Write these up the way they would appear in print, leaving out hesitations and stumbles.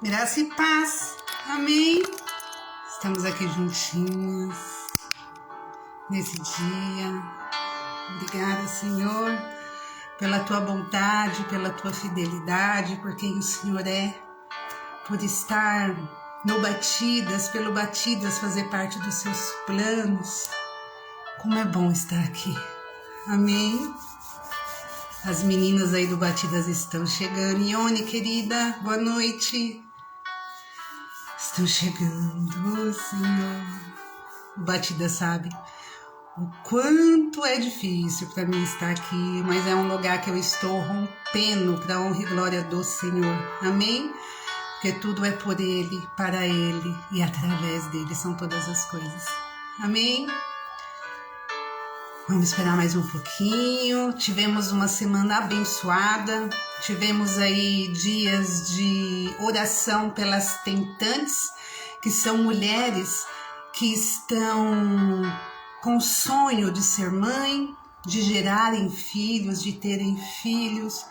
Graça e paz, amém? Estamos aqui juntinhos nesse dia. Obrigada, Senhor, pela tua bondade, pela tua fidelidade, por quem o Senhor é, por estar no Batidas, pelo Batidas fazer parte dos seus planos. Como é bom estar aqui, amém? As meninas aí do Batidas estão chegando. Ione, querida, boa noite. Estão chegando, Senhor. O Batidas sabe o quanto é difícil para mim estar aqui, mas é um lugar que eu estou rompendo para a honra e glória do Senhor, amém? Porque tudo é por Ele, para Ele e através dEle são todas as coisas, amém? Vamos esperar mais um pouquinho. Tivemos uma semana abençoada, tivemos aí dias de oração pelas tentantes, que são mulheres que estão com o sonho de ser mãe, de gerarem filhos, de terem filhos,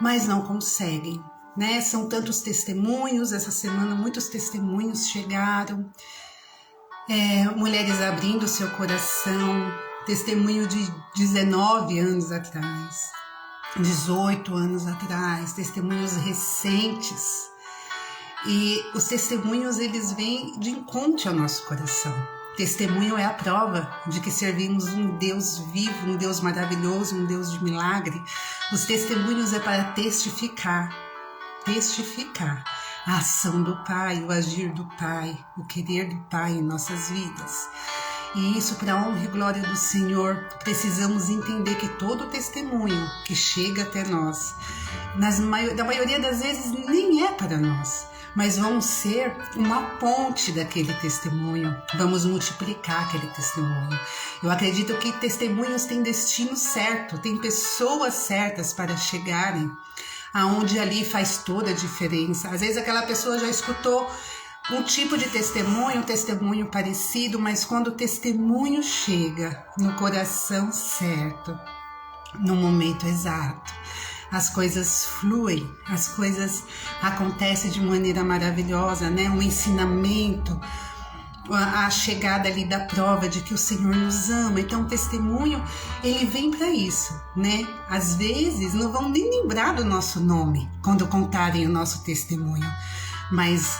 mas não conseguem, né? São tantos testemunhos, essa semana muitos testemunhos chegaram, mulheres abrindo seu coração, testemunho de 19 anos atrás, 18 anos atrás, testemunhos recentes. E os testemunhos, eles vêm de encontro ao nosso coração. Testemunho é a prova de que servimos um Deus vivo, um Deus maravilhoso, um Deus de milagre. Os testemunhos é para testificar a ação do Pai, o agir do Pai, o querer do Pai em nossas vidas. E isso, para a honra e glória do Senhor, precisamos entender que todo testemunho que chega até nós, da maioria das vezes, nem é para nós, mas vamos ser uma ponte daquele testemunho, vamos multiplicar aquele testemunho. Eu acredito que testemunhos têm destino certo, tem pessoas certas para chegarem aonde ali faz toda a diferença. Às vezes aquela pessoa já escutou um tipo de testemunho, um testemunho parecido, mas quando o testemunho chega no coração certo, no momento exato, as coisas fluem, as coisas acontecem de maneira maravilhosa, né? Um ensinamento, a chegada ali da prova de que o Senhor nos ama. Então o testemunho, ele vem para isso, né? Às vezes não vão nem lembrar do nosso nome quando contarem o nosso testemunho, mas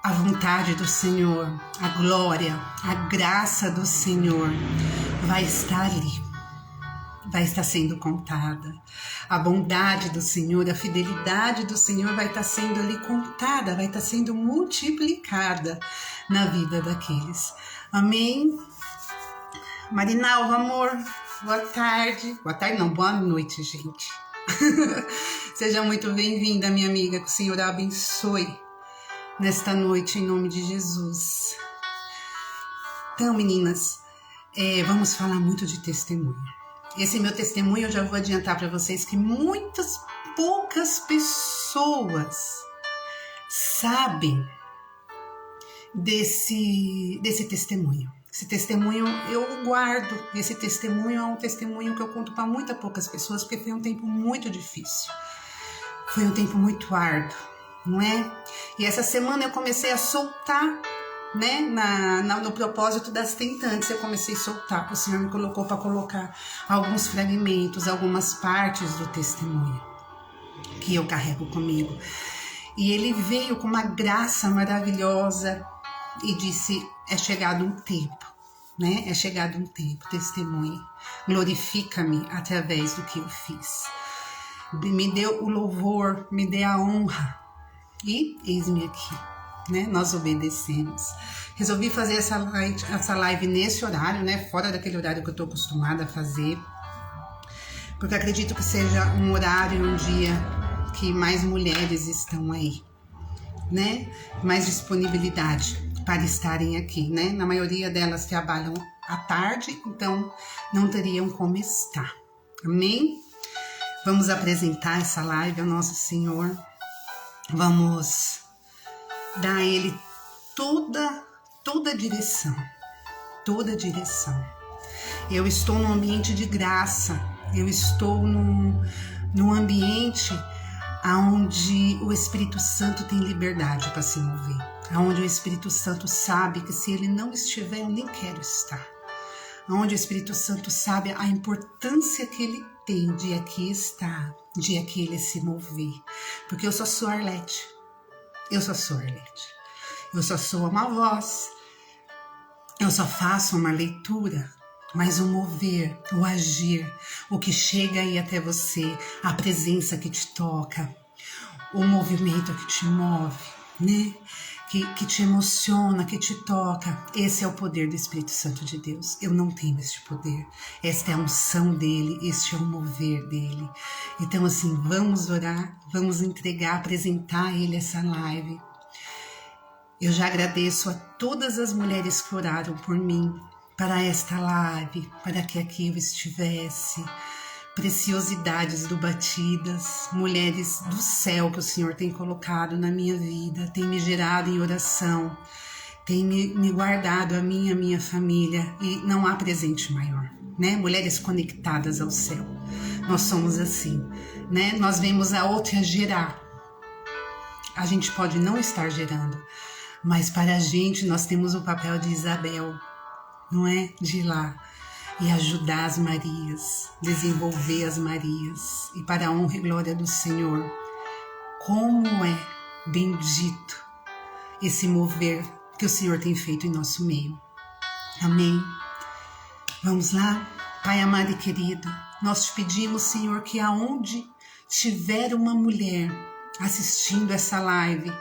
a vontade do Senhor, a glória, a graça do Senhor vai estar ali, vai estar sendo contada. A bondade do Senhor, a fidelidade do Senhor vai estar sendo ali contada, vai estar sendo multiplicada na vida daqueles. Amém? Marinalva, amor, boa tarde. Boa tarde não, boa noite, gente. Seja muito bem-vinda, minha amiga, que o Senhor a abençoe nesta noite, em nome de Jesus. Então, meninas, vamos falar muito de testemunho. Esse meu testemunho, eu já vou adiantar para vocês que poucas pessoas sabem desse testemunho. Esse testemunho eu guardo, esse testemunho é um testemunho que eu conto para muitas poucas pessoas, porque foi um tempo muito difícil, foi um tempo muito árduo, não é? E essa semana eu comecei a soltar, né, no propósito das tentantes, eu comecei a soltar, o Senhor me colocou para colocar alguns fragmentos, algumas partes do testemunho que eu carrego comigo. E ele veio com uma graça maravilhosa e disse: é chegado um tempo, né? É chegado um tempo, testemunhe, glorifica-me através do que eu fiz. Me deu o louvor, me dê a honra. E eis-me aqui, né? Nós obedecemos. Resolvi fazer essa live nesse horário, né? Fora daquele horário que eu estou acostumada a fazer, porque acredito que seja um horário, um dia que mais mulheres estão aí, né? Mais disponibilidade para estarem aqui, né? Na maioria delas trabalham à tarde, então não teriam como estar. Amém? Vamos apresentar essa live ao nosso Senhor. Vamos dar a Ele toda a direção, toda a direção. Eu estou num ambiente de graça, eu estou num ambiente aonde o Espírito Santo tem liberdade para se mover, aonde o Espírito Santo sabe que se ele não estiver, eu nem quero estar, aonde o Espírito Santo sabe a importância que ele tem de aqui estar, de aqui ele se mover, porque eu só sou Arlete, eu só sou uma voz, eu só faço uma leitura, mas o mover, o agir, o que chega aí até você, a presença que te toca, o movimento que te move, né? Que te emociona, que te toca. Esse é o poder do Espírito Santo de Deus. Eu não tenho este poder. Esta é a unção dele, este é o mover dele. Então, assim, vamos orar, vamos entregar, apresentar a ele essa live. Eu já agradeço a todas as mulheres que oraram por mim, para esta live, para que aqui eu estivesse. Preciosidades do Batidas, mulheres do céu que o Senhor tem colocado na minha vida, tem me gerado em oração, tem me guardado a minha família, e não há presente maior, né? Mulheres conectadas ao céu, nós somos assim, né? Nós vemos a outra gerar, a gente pode não estar gerando, mas para a gente nós temos o papel de Isabel, não é? De ir lá e ajudar as Marias, desenvolver as Marias, e para a honra e glória do Senhor, como é bendito esse mover que o Senhor tem feito em nosso meio. Amém? Vamos lá? Pai amado e querido, nós te pedimos, Senhor, que aonde tiver uma mulher assistindo essa live,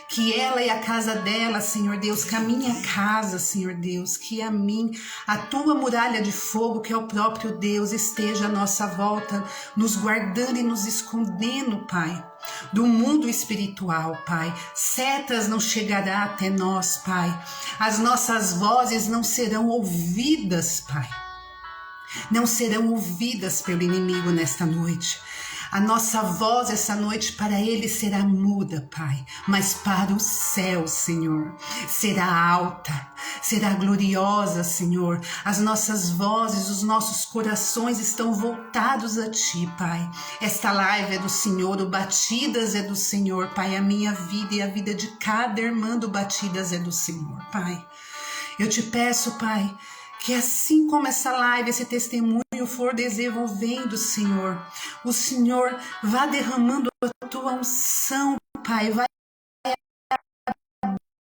que ela e a casa dela, Senhor Deus, que a minha casa, Senhor Deus, que a tua muralha de fogo, que é o próprio Deus, esteja à nossa volta, nos guardando e nos escondendo, Pai, do mundo espiritual, Pai. Setas não chegará até nós, Pai. As nossas vozes não serão ouvidas, Pai. Não serão ouvidas pelo inimigo nesta noite. A nossa voz essa noite para ele será muda, Pai, mas para o céu, Senhor, será alta, será gloriosa, Senhor. As nossas vozes, os nossos corações estão voltados a Ti, Pai. Esta live é do Senhor, o Batidas é do Senhor, Pai. A minha vida e a vida de cada irmã do Batidas é do Senhor, Pai. Eu te peço, Pai, que assim como essa live, esse testemunho for desenvolvendo, Senhor, o Senhor vá derramando a tua unção, Pai, vai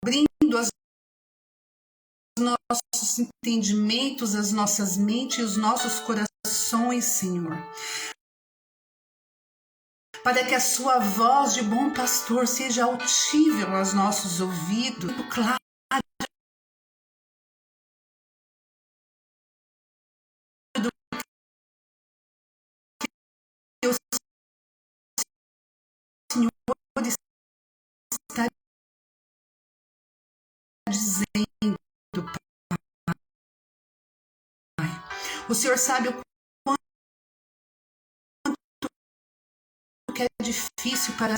abrindo os nossos entendimentos, as nossas mentes e os nossos corações, Senhor, para que a sua voz de bom pastor seja autível aos nossos ouvidos, claro. Está dizendo, Pai. O Senhor sabe o quanto que é difícil para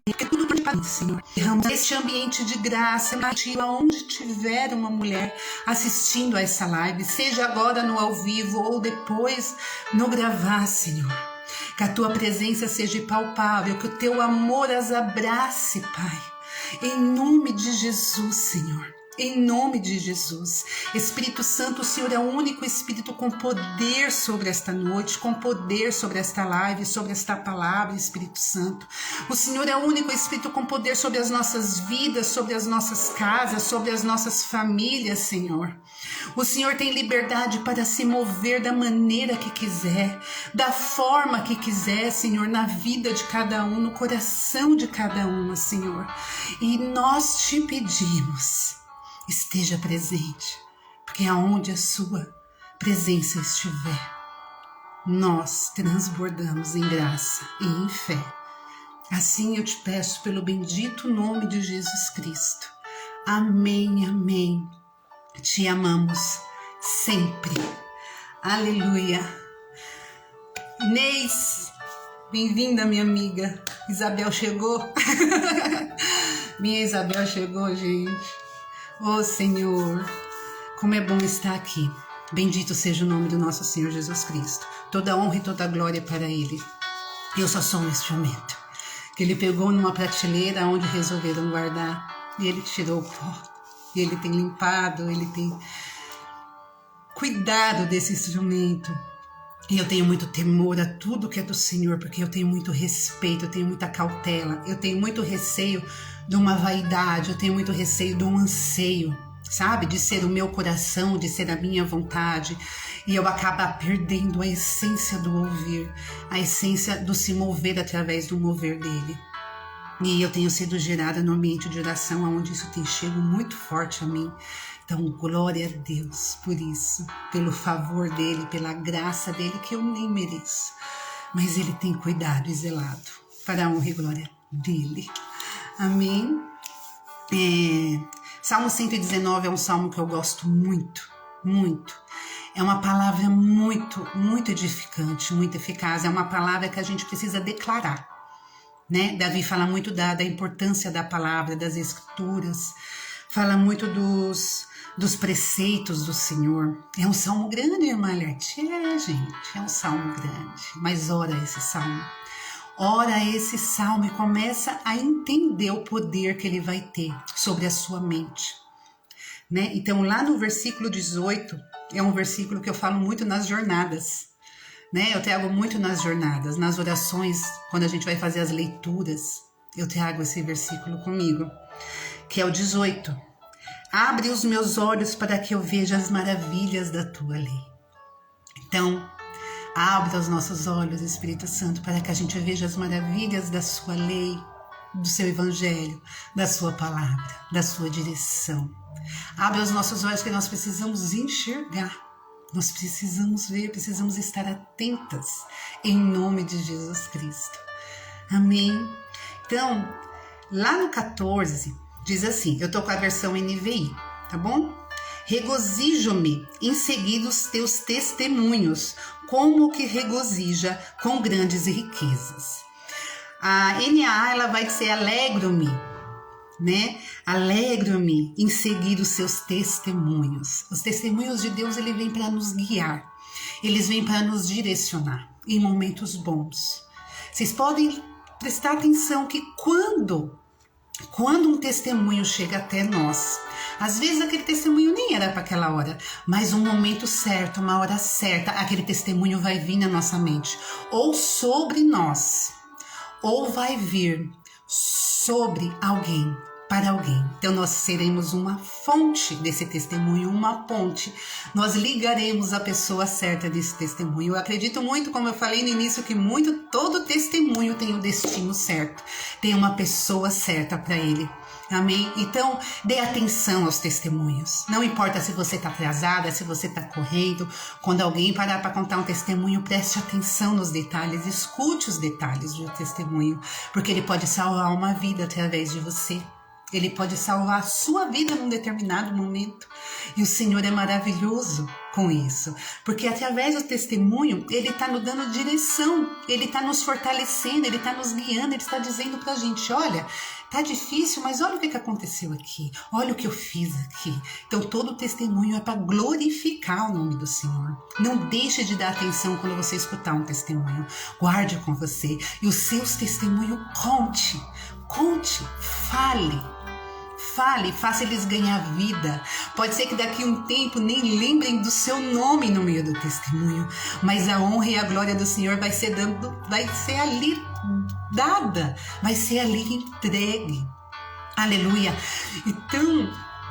porque tudo para mim, Senhor. Este ambiente de graça, onde tiver uma mulher assistindo a essa live, seja agora no ao vivo ou depois no gravar, Senhor. Que a tua presença seja palpável, que o teu amor as abrace, Pai. Em nome de Jesus, Senhor. Em nome de Jesus. Espírito Santo, o Senhor é o único Espírito com poder sobre esta noite, com poder sobre esta live, sobre esta palavra, Espírito Santo. O Senhor é o único Espírito com poder sobre as nossas vidas, sobre as nossas casas, sobre as nossas famílias, Senhor. O Senhor tem liberdade para se mover da maneira que quiser, da forma que quiser, Senhor, na vida de cada um, no coração de cada uma, Senhor. E nós te pedimos, esteja presente, porque aonde a sua presença estiver, nós transbordamos em graça e em fé. Assim eu te peço pelo bendito nome de Jesus Cristo. Amém, amém. Te amamos sempre. Aleluia. Inês, bem-vinda, minha amiga. Isabel chegou. Minha Isabel chegou, gente. Oh, Senhor, como é bom estar aqui. Bendito seja o nome do nosso Senhor Jesus Cristo. Toda honra e toda glória para Ele. Eu só sou um instrumento. que ele pegou numa prateleira onde resolveram guardar, e ele tirou o pó, e ele tem limpado, ele tem cuidado desse instrumento. E eu tenho muito temor a tudo que é do Senhor, porque eu tenho muito respeito, eu tenho muita cautela, eu tenho muito receio de uma vaidade, eu tenho muito receio de um anseio, sabe? De ser o meu coração, de ser a minha vontade. E eu acabo perdendo a essência do ouvir, a essência do se mover através do mover dele. E eu tenho sido gerada no ambiente de oração, onde isso tem chegado muito forte a mim. Então, glória a Deus por isso, pelo favor dele, pela graça dele, que eu nem mereço. Mas ele tem cuidado e zelado para a honra e glória dele. Amém? Salmo 119 é um salmo que eu gosto muito, muito. É uma palavra muito, muito edificante, muito eficaz. É uma palavra que a gente precisa declarar, né? Davi fala muito da importância da palavra, das escrituras. Fala muito dos preceitos do Senhor. É um salmo grande, irmã Lerte. Gente, é um salmo grande. Mas ora esse salmo. Ora esse salmo e começa a entender o poder que ele vai ter sobre a sua mente. Né? Então, lá no versículo 18, é um versículo que eu falo muito nas jornadas. Né? Eu trago muito nas jornadas, nas orações, quando a gente vai fazer as leituras. Eu trago esse versículo comigo, que é o 18. Abre os meus olhos para que eu veja as maravilhas da tua lei. Então, abra os nossos olhos, Espírito Santo, para que a gente veja as maravilhas da sua lei, do seu evangelho, da sua palavra, da sua direção. Abra os nossos olhos que nós precisamos enxergar. Nós precisamos ver, precisamos estar atentas em nome de Jesus Cristo. Amém? Então, lá no 14, diz assim, eu tô com a versão NVI, tá bom? Regozijo-me em seguir os teus testemunhos, como que regozija com grandes riquezas. A NAA, ela vai dizer alegro-me, né? Alegro-me em seguir os seus testemunhos. Os testemunhos de Deus, ele vem para nos guiar. Eles vêm para nos direcionar em momentos bons. Vocês podem prestar atenção que quando um testemunho chega até nós, às vezes aquele testemunho nem era para aquela hora, mas um momento certo, uma hora certa, aquele testemunho vai vir na nossa mente, ou sobre nós, ou vai vir sobre alguém, para alguém. Então nós seremos uma fonte desse testemunho, uma ponte. Nós ligaremos a pessoa certa desse testemunho. Eu acredito muito, como eu falei no início, que todo testemunho tem o destino certo, tem uma pessoa certa para ele. Amém? Então, dê atenção aos testemunhos. Não importa se você está atrasada, se você está correndo. Quando alguém parar para contar um testemunho, preste atenção nos detalhes, escute os detalhes do testemunho, porque ele pode salvar uma vida através de você. Ele pode salvar a sua vida num determinado momento. E o Senhor é maravilhoso com isso. Porque através do testemunho, Ele está nos dando direção. Ele está nos fortalecendo, Ele está nos guiando. Ele está dizendo para a gente, olha, tá difícil, mas olha o que aconteceu aqui. Olha o que eu fiz aqui. Então todo testemunho é para glorificar o nome do Senhor. Não deixe de dar atenção quando você escutar um testemunho. Guarde com você. E os seus testemunhos conte, fale, faça eles ganhar vida. Pode ser que daqui a um tempo nem lembrem do seu nome no meio do testemunho, mas a honra e a glória do Senhor vai ser ali dada, vai ser ali entregue. Aleluia. Então,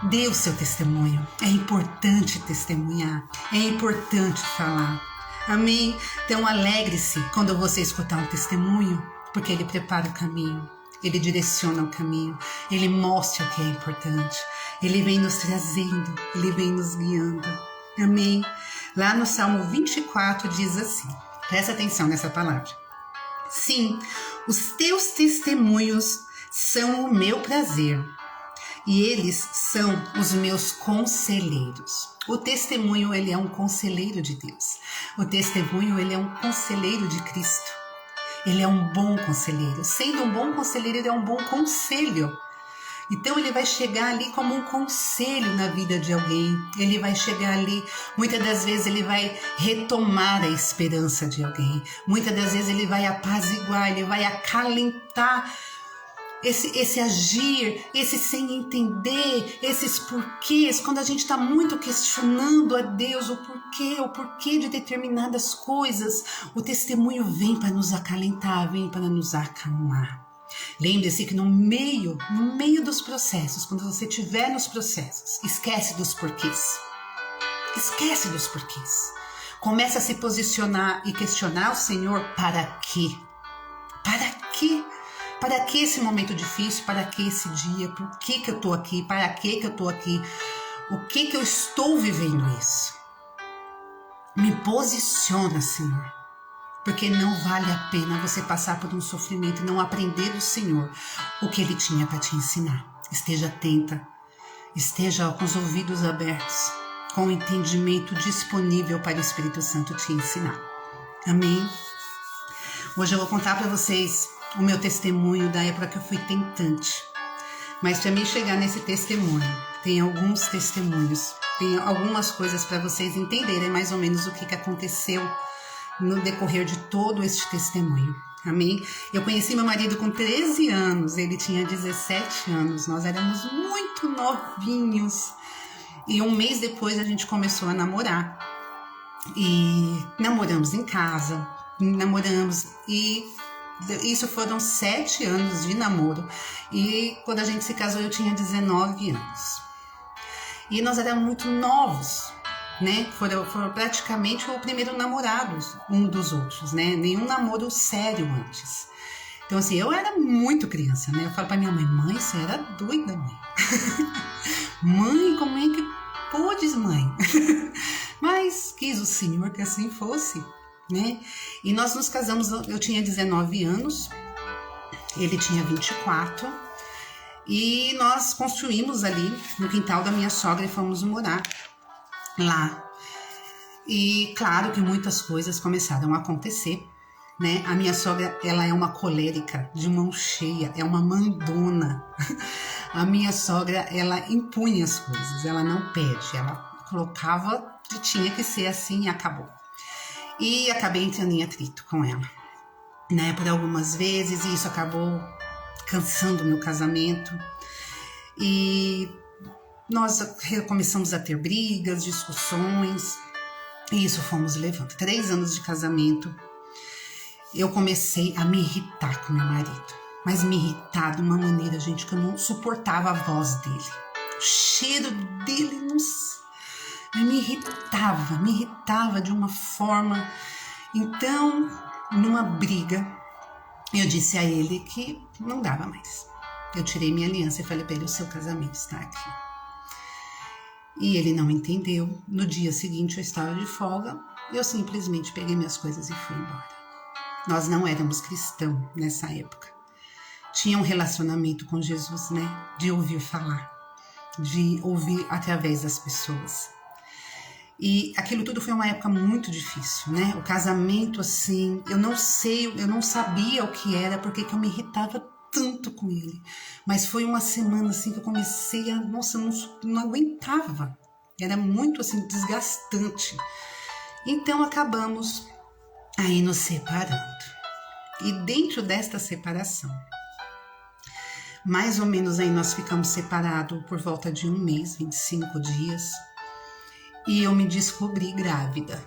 dê o seu testemunho. É importante testemunhar, é importante falar. Amém? Então, alegre-se quando você escutar um testemunho, porque ele prepara o caminho. Ele direciona o caminho, Ele mostra o que é importante, Ele vem nos trazendo, Ele vem nos guiando. Amém? Lá no Salmo 24 diz assim, presta atenção nessa palavra. Sim, os teus testemunhos são o meu prazer e eles são os meus conselheiros. O testemunho, ele é um conselheiro de Deus. O testemunho, ele é um conselheiro de Cristo. Ele é um bom conselheiro. Sendo um bom conselheiro, ele é um bom conselho Então ele vai chegar ali como um conselho na vida de alguém. Ele vai chegar ali, muitas das vezes ele vai retomar a esperança de alguém. Muitas das vezes ele vai apaziguar, ele vai acalentar esse agir, esse sem entender, esses porquês. Quando a gente está muito questionando a Deus o porquê de determinadas coisas, o testemunho vem para nos acalentar, vem para nos acalmar. Lembre-se que no meio dos processos, quando você estiver nos processos, esquece dos porquês. Esquece dos porquês. Começa a se posicionar e questionar o Senhor: para quê? Para quê? Para que esse momento difícil? Para que esse dia? Por que eu estou aqui? Para que eu estou aqui? O que eu estou vivendo isso? Me posiciona, Senhor. Porque não vale a pena você passar por um sofrimento e não aprender do Senhor o que Ele tinha para te ensinar. Esteja atenta, esteja com os ouvidos abertos, com o entendimento disponível para o Espírito Santo te ensinar. Amém? Hoje eu vou contar para vocês o meu testemunho da época que eu fui tentante. Mas para mim chegar nesse testemunho, tem alguns testemunhos, tem algumas coisas para vocês entenderem mais ou menos o que aconteceu no decorrer de todo este testemunho. Amém? Eu conheci meu marido com 13 anos, ele tinha 17 anos, nós éramos muito novinhos. E um mês depois a gente começou a namorar. E namoramos em casa, e isso foram 7 anos de namoro. E quando a gente se casou eu tinha 19 anos. E nós éramos muito novos, né? Foram praticamente o primeiro namorado um dos outros, né? Nenhum namoro sério antes. Então assim, eu era muito criança, né? Eu falo pra minha mãe, você era doida, mãe. Mãe, como é que podes, mãe? Mas quis o Senhor que assim fosse, né? E nós nos casamos, eu tinha 19 anos, ele tinha 24, e nós construímos ali no quintal da minha sogra e fomos morar lá. E claro que muitas coisas começaram a acontecer, né? A minha sogra, ela é uma colérica de mão cheia, é uma mandona. A minha sogra, ela impunha as coisas, ela não pede, ela colocava que tinha que ser assim e acabou. E acabei entrando em atrito com ela, né? Por algumas vezes, e isso acabou cansando o meu casamento. E nós começamos a ter brigas, discussões, e isso fomos levando. 3 anos de casamento, eu comecei a me irritar com meu marido. Mas me irritar de uma maneira, gente, que eu não suportava a voz dele. O cheiro dele, nossa, me irritava de uma forma. Então, numa briga, eu disse a ele que não dava mais. Eu tirei minha aliança e falei para ele: o seu casamento está aqui. E ele não entendeu. No dia seguinte eu estava de folga, eu simplesmente peguei minhas coisas e fui embora. Nós não éramos cristãos nessa época. Tinha um relacionamento com Jesus, né? De ouvir falar, de ouvir através das pessoas. E aquilo tudo foi uma época muito difícil, né? O casamento, assim, eu não sabia o que era, porque que eu me irritava tanto com ele. Mas foi uma semana, assim, que eu comecei a... Nossa, eu não aguentava. Era muito, assim, desgastante. Então, acabamos aí nos separando. E dentro desta separação, mais ou menos aí nós ficamos separados por volta de 1 mês, 25 dias. E eu me descobri grávida.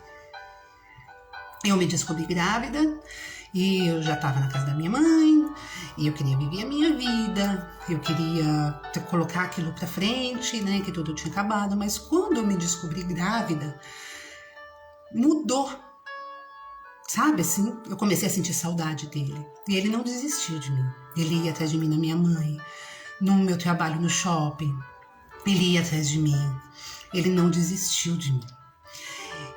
E eu já estava na casa da minha mãe, e eu queria viver a minha vida, eu queria colocar aquilo pra frente, né, que tudo tinha acabado. Mas quando eu me descobri grávida, mudou, sabe, assim, eu comecei a sentir saudade dele. E ele não desistiu de mim, ele ia atrás de mim na minha mãe, no meu trabalho no shopping, ele ia atrás de mim, ele não desistiu de mim.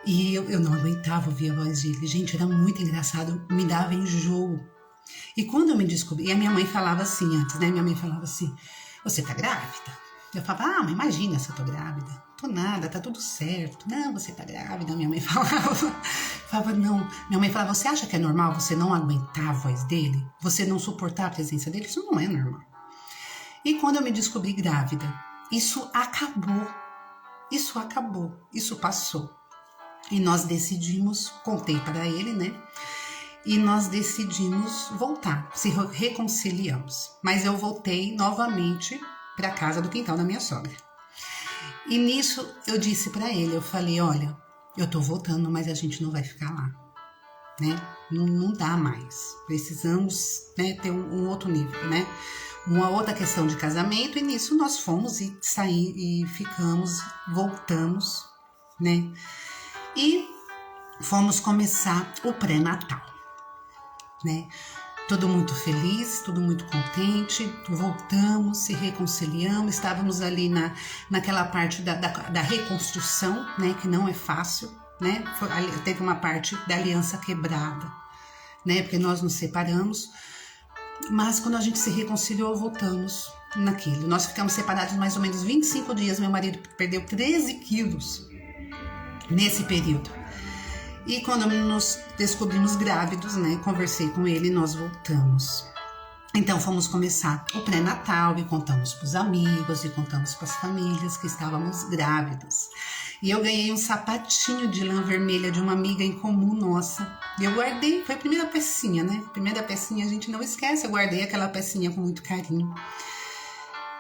E eu não aguentava ouvir a voz dele. Gente, era muito engraçado, me dava enjoo. E quando eu me descobri, e a minha mãe falava assim antes, né? Minha mãe falava assim: você tá grávida? Eu falava: mas imagina se eu tô grávida. Tô nada, tá tudo certo. Não, você tá grávida. Minha mãe falava, não. Minha mãe falava: você acha que é normal você não aguentar a voz dele? Você não suportar a presença dele? Isso não é normal. E quando eu me descobri grávida, isso acabou, isso passou. E nós decidimos, contei para ele, né? E nós decidimos voltar, se reconciliamos. Mas eu voltei novamente para a casa do quintal da minha sogra. E nisso eu disse para ele, eu falei, olha, eu tô voltando, mas a gente não vai ficar lá, né? Não dá mais. Precisamos, né, ter um outro nível, né? Uma outra questão de casamento, e nisso nós fomos e saímos e ficamos, voltamos, né? E fomos começar o pré-natal, né? Tudo muito feliz, tudo muito contente, voltamos, se reconciliamos, estávamos ali naquela parte da reconstrução, né? Que não é fácil, né? Teve uma parte da aliança quebrada, né? Porque nós nos separamos, mas quando a gente se reconciliou, voltamos naquilo. Nós ficamos separados mais ou menos 25 dias, meu marido perdeu 13 quilos nesse período. E quando nos descobrimos grávidos, né, conversei com ele e nós voltamos. Então fomos começar o pré-natal e contamos para os amigos e contamos para as famílias que estávamos grávidos. E eu ganhei um sapatinho de lã vermelha de uma amiga em comum nossa. E eu guardei, foi a primeira pecinha, né? Primeira pecinha a gente não esquece, eu guardei aquela pecinha com muito carinho.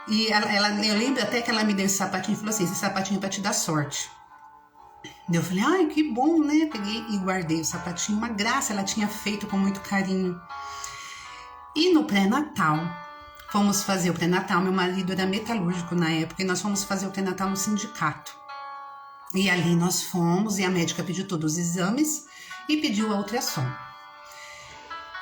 E eu lembro até que ela me deu esse sapatinho e falou assim, esse sapatinho é para te dar sorte. Eu falei, ai, que bom, né? Peguei e guardei o sapatinho, uma graça, ela tinha feito com muito carinho. E no pré-natal, fomos fazer o pré-natal, meu marido era metalúrgico na época, e nós fomos fazer o pré-natal no sindicato. E ali nós fomos, e a médica pediu todos os exames e pediu a ultrassom.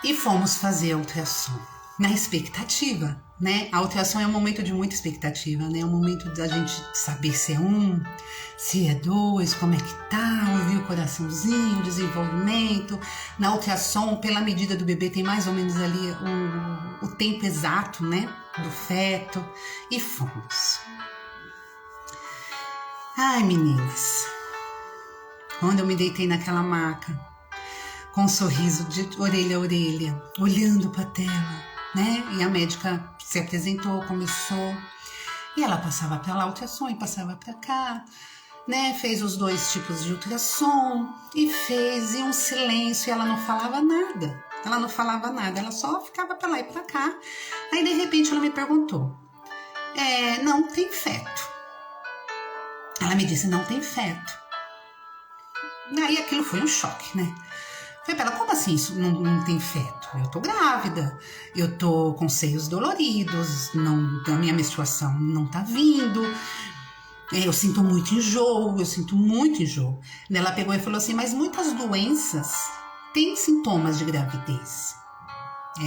E fomos fazer a ultrassom na expectativa, né? A ultrassom é um momento de muita expectativa, né? É um momento da gente saber se é um, se é dois, como é que tá, ouvir o coraçãozinho, o desenvolvimento. Na ultrassom, pela medida do bebê, tem mais ou menos ali o tempo exato, né? Do feto. E fomos. Ai, meninas, quando eu me deitei naquela maca, com um sorriso de orelha a orelha, olhando para a tela, né? E a médica se apresentou, começou, e ela passava pela ultrassom e passava para cá, né? Fez os dois tipos de ultrassom e fez, e um silêncio, e ela não falava nada. Ela não falava nada, ela só ficava para lá e para cá. Aí, de repente, ela me perguntou, não tem feto. Ela me disse, não tem feto. Aí aquilo foi um choque, né? Falei pra ela, como assim isso não tem feto? Eu tô grávida, eu tô com seios doloridos, a minha menstruação não tá vindo, eu sinto muito enjoo. Ela pegou e falou assim, mas muitas doenças têm sintomas de gravidez.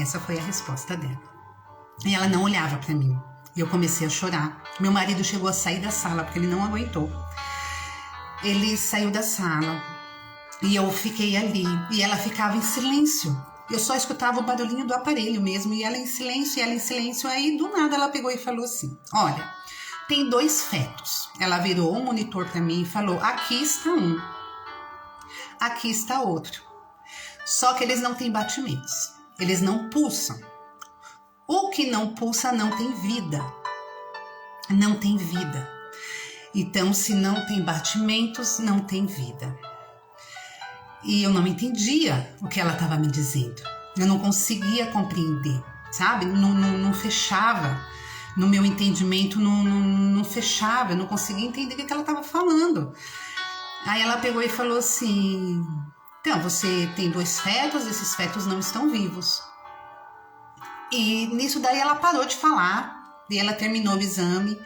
Essa foi a resposta dela. E ela não olhava pra mim. E eu comecei a chorar. Meu marido chegou a sair da sala, porque ele não aguentou. Ele saiu da sala e eu fiquei ali. E ela ficava em silêncio. Eu só escutava o barulhinho do aparelho mesmo. E ela em silêncio, Aí, do nada, ela pegou e falou assim, olha, tem 2 fetos. Ela virou um monitor para mim e falou, aqui está um. Aqui está outro. Só que eles não têm batimentos. Eles não pulsam. O que não pulsa não tem vida. Não tem vida. Então, se não tem batimentos, não tem vida. E eu não entendia o que ela estava me dizendo. Eu não conseguia compreender, sabe? Não fechava. No meu entendimento, não fechava. Eu não conseguia entender o que ela estava falando. Aí ela pegou e falou assim, então, você tem 2 fetos, esses fetos não estão vivos. E nisso daí ela parou de falar, e ela terminou o exame,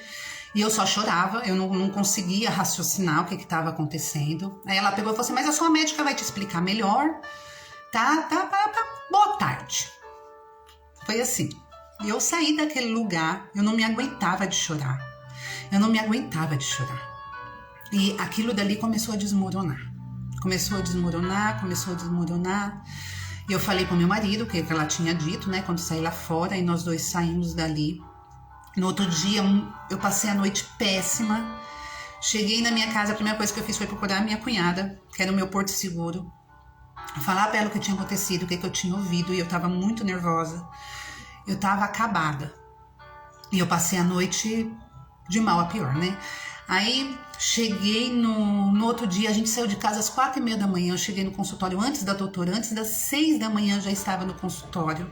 e eu só chorava, eu não conseguia raciocinar o que estava acontecendo. Aí ela pegou e falou assim, mas a sua médica vai te explicar melhor, tá, boa tarde. Foi assim, eu saí daquele lugar, eu não me aguentava de chorar, e aquilo dali começou a desmoronar. E eu falei pro meu marido o que ela tinha dito, né, quando saí lá fora, e nós dois saímos dali. No outro dia, eu passei a noite péssima. Cheguei na minha casa, a primeira coisa que eu fiz foi procurar a minha cunhada, que era o meu porto seguro, falar pra ela o que tinha acontecido, o que eu tinha ouvido, e eu tava muito nervosa. Eu tava acabada. E eu passei a noite de mal a pior, né? Aí cheguei no outro dia, a gente saiu de casa às 4h30 da manhã, eu cheguei no consultório antes da doutora, antes das 6 da manhã eu já estava no consultório,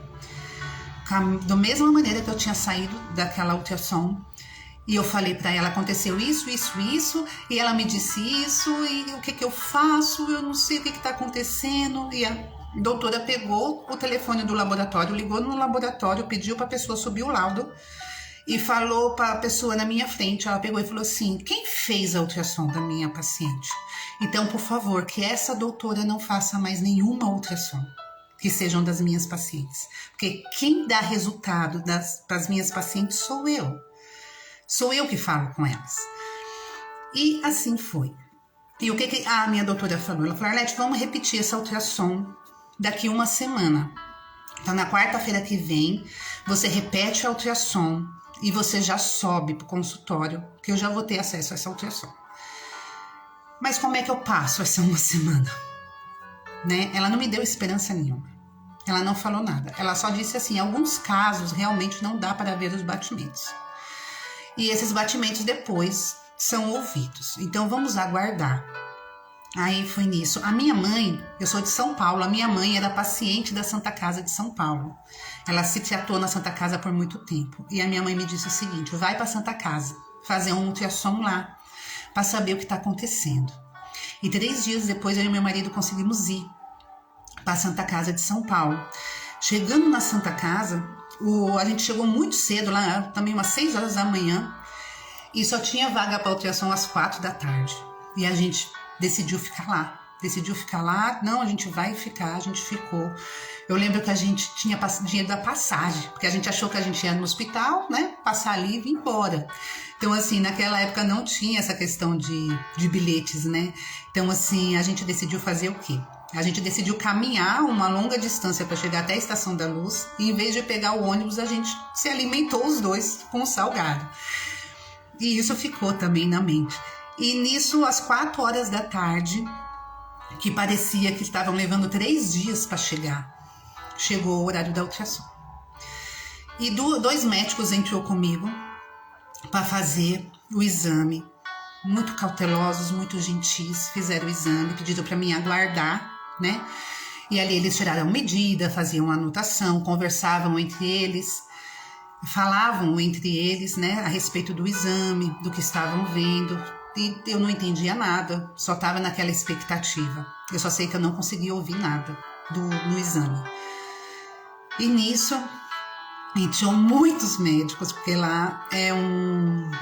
da mesma maneira que eu tinha saído daquela ultrassom. E eu falei para ela, aconteceu isso, e ela me disse isso, e o que eu faço, eu não sei o que tá acontecendo. E a doutora pegou o telefone do laboratório, ligou no laboratório, pediu para a pessoa subir o laudo e falou para a pessoa na minha frente, ela pegou e falou assim, quem fez a ultrassom da minha paciente? Então, por favor, que essa doutora não faça mais nenhuma ultrassom, que sejam das minhas pacientes. Porque quem dá resultado para as minhas pacientes sou eu. Sou eu que falo com elas. E assim foi. E o que a minha doutora falou? Ela falou, Arlete, vamos repetir essa ultrassom daqui uma semana. Então, na quarta-feira que vem, você repete a ultrassom e você já sobe para o consultório, que eu já vou ter acesso a essa ultrassom. Mas como é que eu passo essa uma semana? Né? Ela não me deu esperança nenhuma. Ela não falou nada. Ela só disse assim, em alguns casos realmente não dá para ver os batimentos. E esses batimentos depois são ouvidos. Então vamos aguardar. Aí foi nisso. A minha mãe, eu sou de São Paulo, a minha mãe era paciente da Santa Casa de São Paulo. Ela se tratou na Santa Casa por muito tempo. E a minha mãe me disse o seguinte, vai para a Santa Casa, fazer um ultrassom lá, para saber o que está acontecendo. E 3 dias depois eu e meu marido conseguimos ir para a Santa Casa de São Paulo. Chegando na Santa Casa, a gente chegou muito cedo, lá também umas 6 horas da manhã, e só tinha vaga para ultrassom às 4 da tarde. E a gente decidiu ficar lá. Não, a gente vai ficar, a gente ficou. Eu lembro que a gente tinha dinheiro da passagem, porque a gente achou que a gente ia no hospital, né, passar ali e vir embora. Então, assim, naquela época não tinha essa questão de bilhetes, né? Então, assim, a gente decidiu fazer o quê? A gente decidiu caminhar uma longa distância para chegar até a Estação da Luz e, em vez de pegar o ônibus, a gente se alimentou os dois com o salgado. E isso ficou também na mente. E nisso, às 4 horas da tarde, que parecia que estavam levando 3 dias para chegar, chegou o horário da ultrassom. E 2 médicos entrou comigo para fazer o exame. Muito cautelosos, muito gentis, fizeram o exame, pediram para mim aguardar, né? E ali eles tiraram medida, faziam anotação, conversavam entre eles, falavam entre eles, né, a respeito do exame, do que estavam vendo. E eu não entendia nada, só estava naquela expectativa. Eu só sei que eu não conseguia ouvir nada no exame. E nisso, tinham muitos médicos, porque lá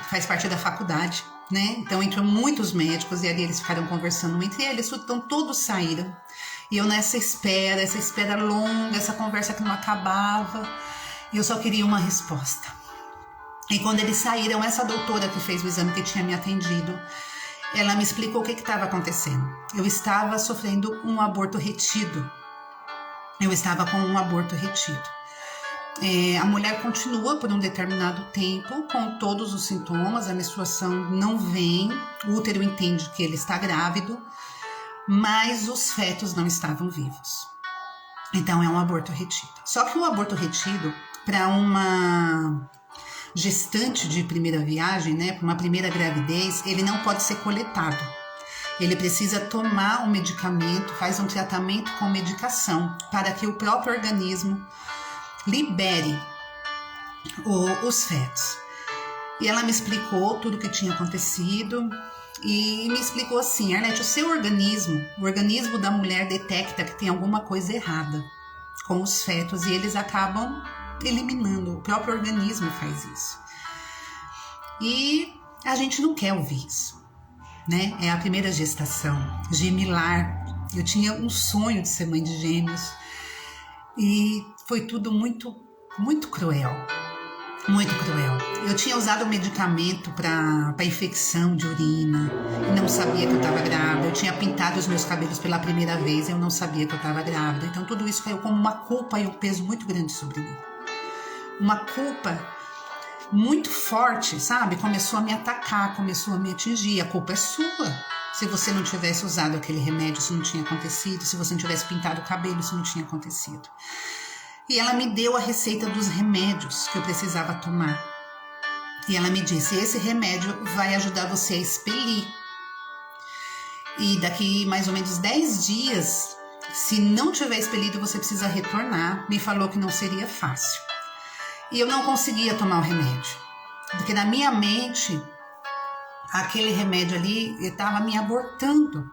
faz parte da faculdade, né? Então entram muitos médicos e ali eles ficaram conversando entre eles, então todos saíram. E eu nessa espera longa, essa conversa que não acabava, e eu só queria uma resposta. E quando eles saíram, essa doutora que fez o exame, que tinha me atendido, ela me explicou o que estava acontecendo. Eu estava sofrendo um aborto retido. A mulher continua por um determinado tempo com todos os sintomas, a menstruação não vem, o útero entende que ele está grávido, mas os fetos não estavam vivos. Então é um aborto retido. Só que o aborto retido, para uma gestante de primeira viagem, né, para uma primeira gravidez, ele não pode ser coletado. Ele precisa tomar um medicamento, faz um tratamento com medicação, para que o próprio organismo libere os fetos. E ela me explicou tudo o que tinha acontecido e me explicou assim, Arlete, o organismo da mulher detecta que tem alguma coisa errada com os fetos e eles acabam eliminando, o próprio organismo faz isso. E a gente não quer ouvir isso, né? É a primeira gestação, gemilar. Eu tinha um sonho de ser mãe de gêmeos e foi tudo muito, muito cruel. Muito cruel. Eu tinha usado um medicamento para infecção de urina e não sabia que eu estava grávida. Eu tinha pintado os meus cabelos pela primeira vez e eu não sabia que eu estava grávida. Então tudo isso caiu como uma culpa e um peso muito grande sobre mim. Uma culpa muito forte, sabe? Começou a me atacar, começou a me atingir. A culpa é sua. Se você não tivesse usado aquele remédio, isso não tinha acontecido. Se você não tivesse pintado o cabelo, isso não tinha acontecido. E ela me deu a receita dos remédios que eu precisava tomar. E ela me disse, esse remédio vai ajudar você a expelir. E daqui mais ou menos 10 dias, se não tiver expelido, você precisa retornar. Me falou que não seria fácil. E eu não conseguia tomar o remédio. Porque na minha mente, aquele remédio ali estava me abortando.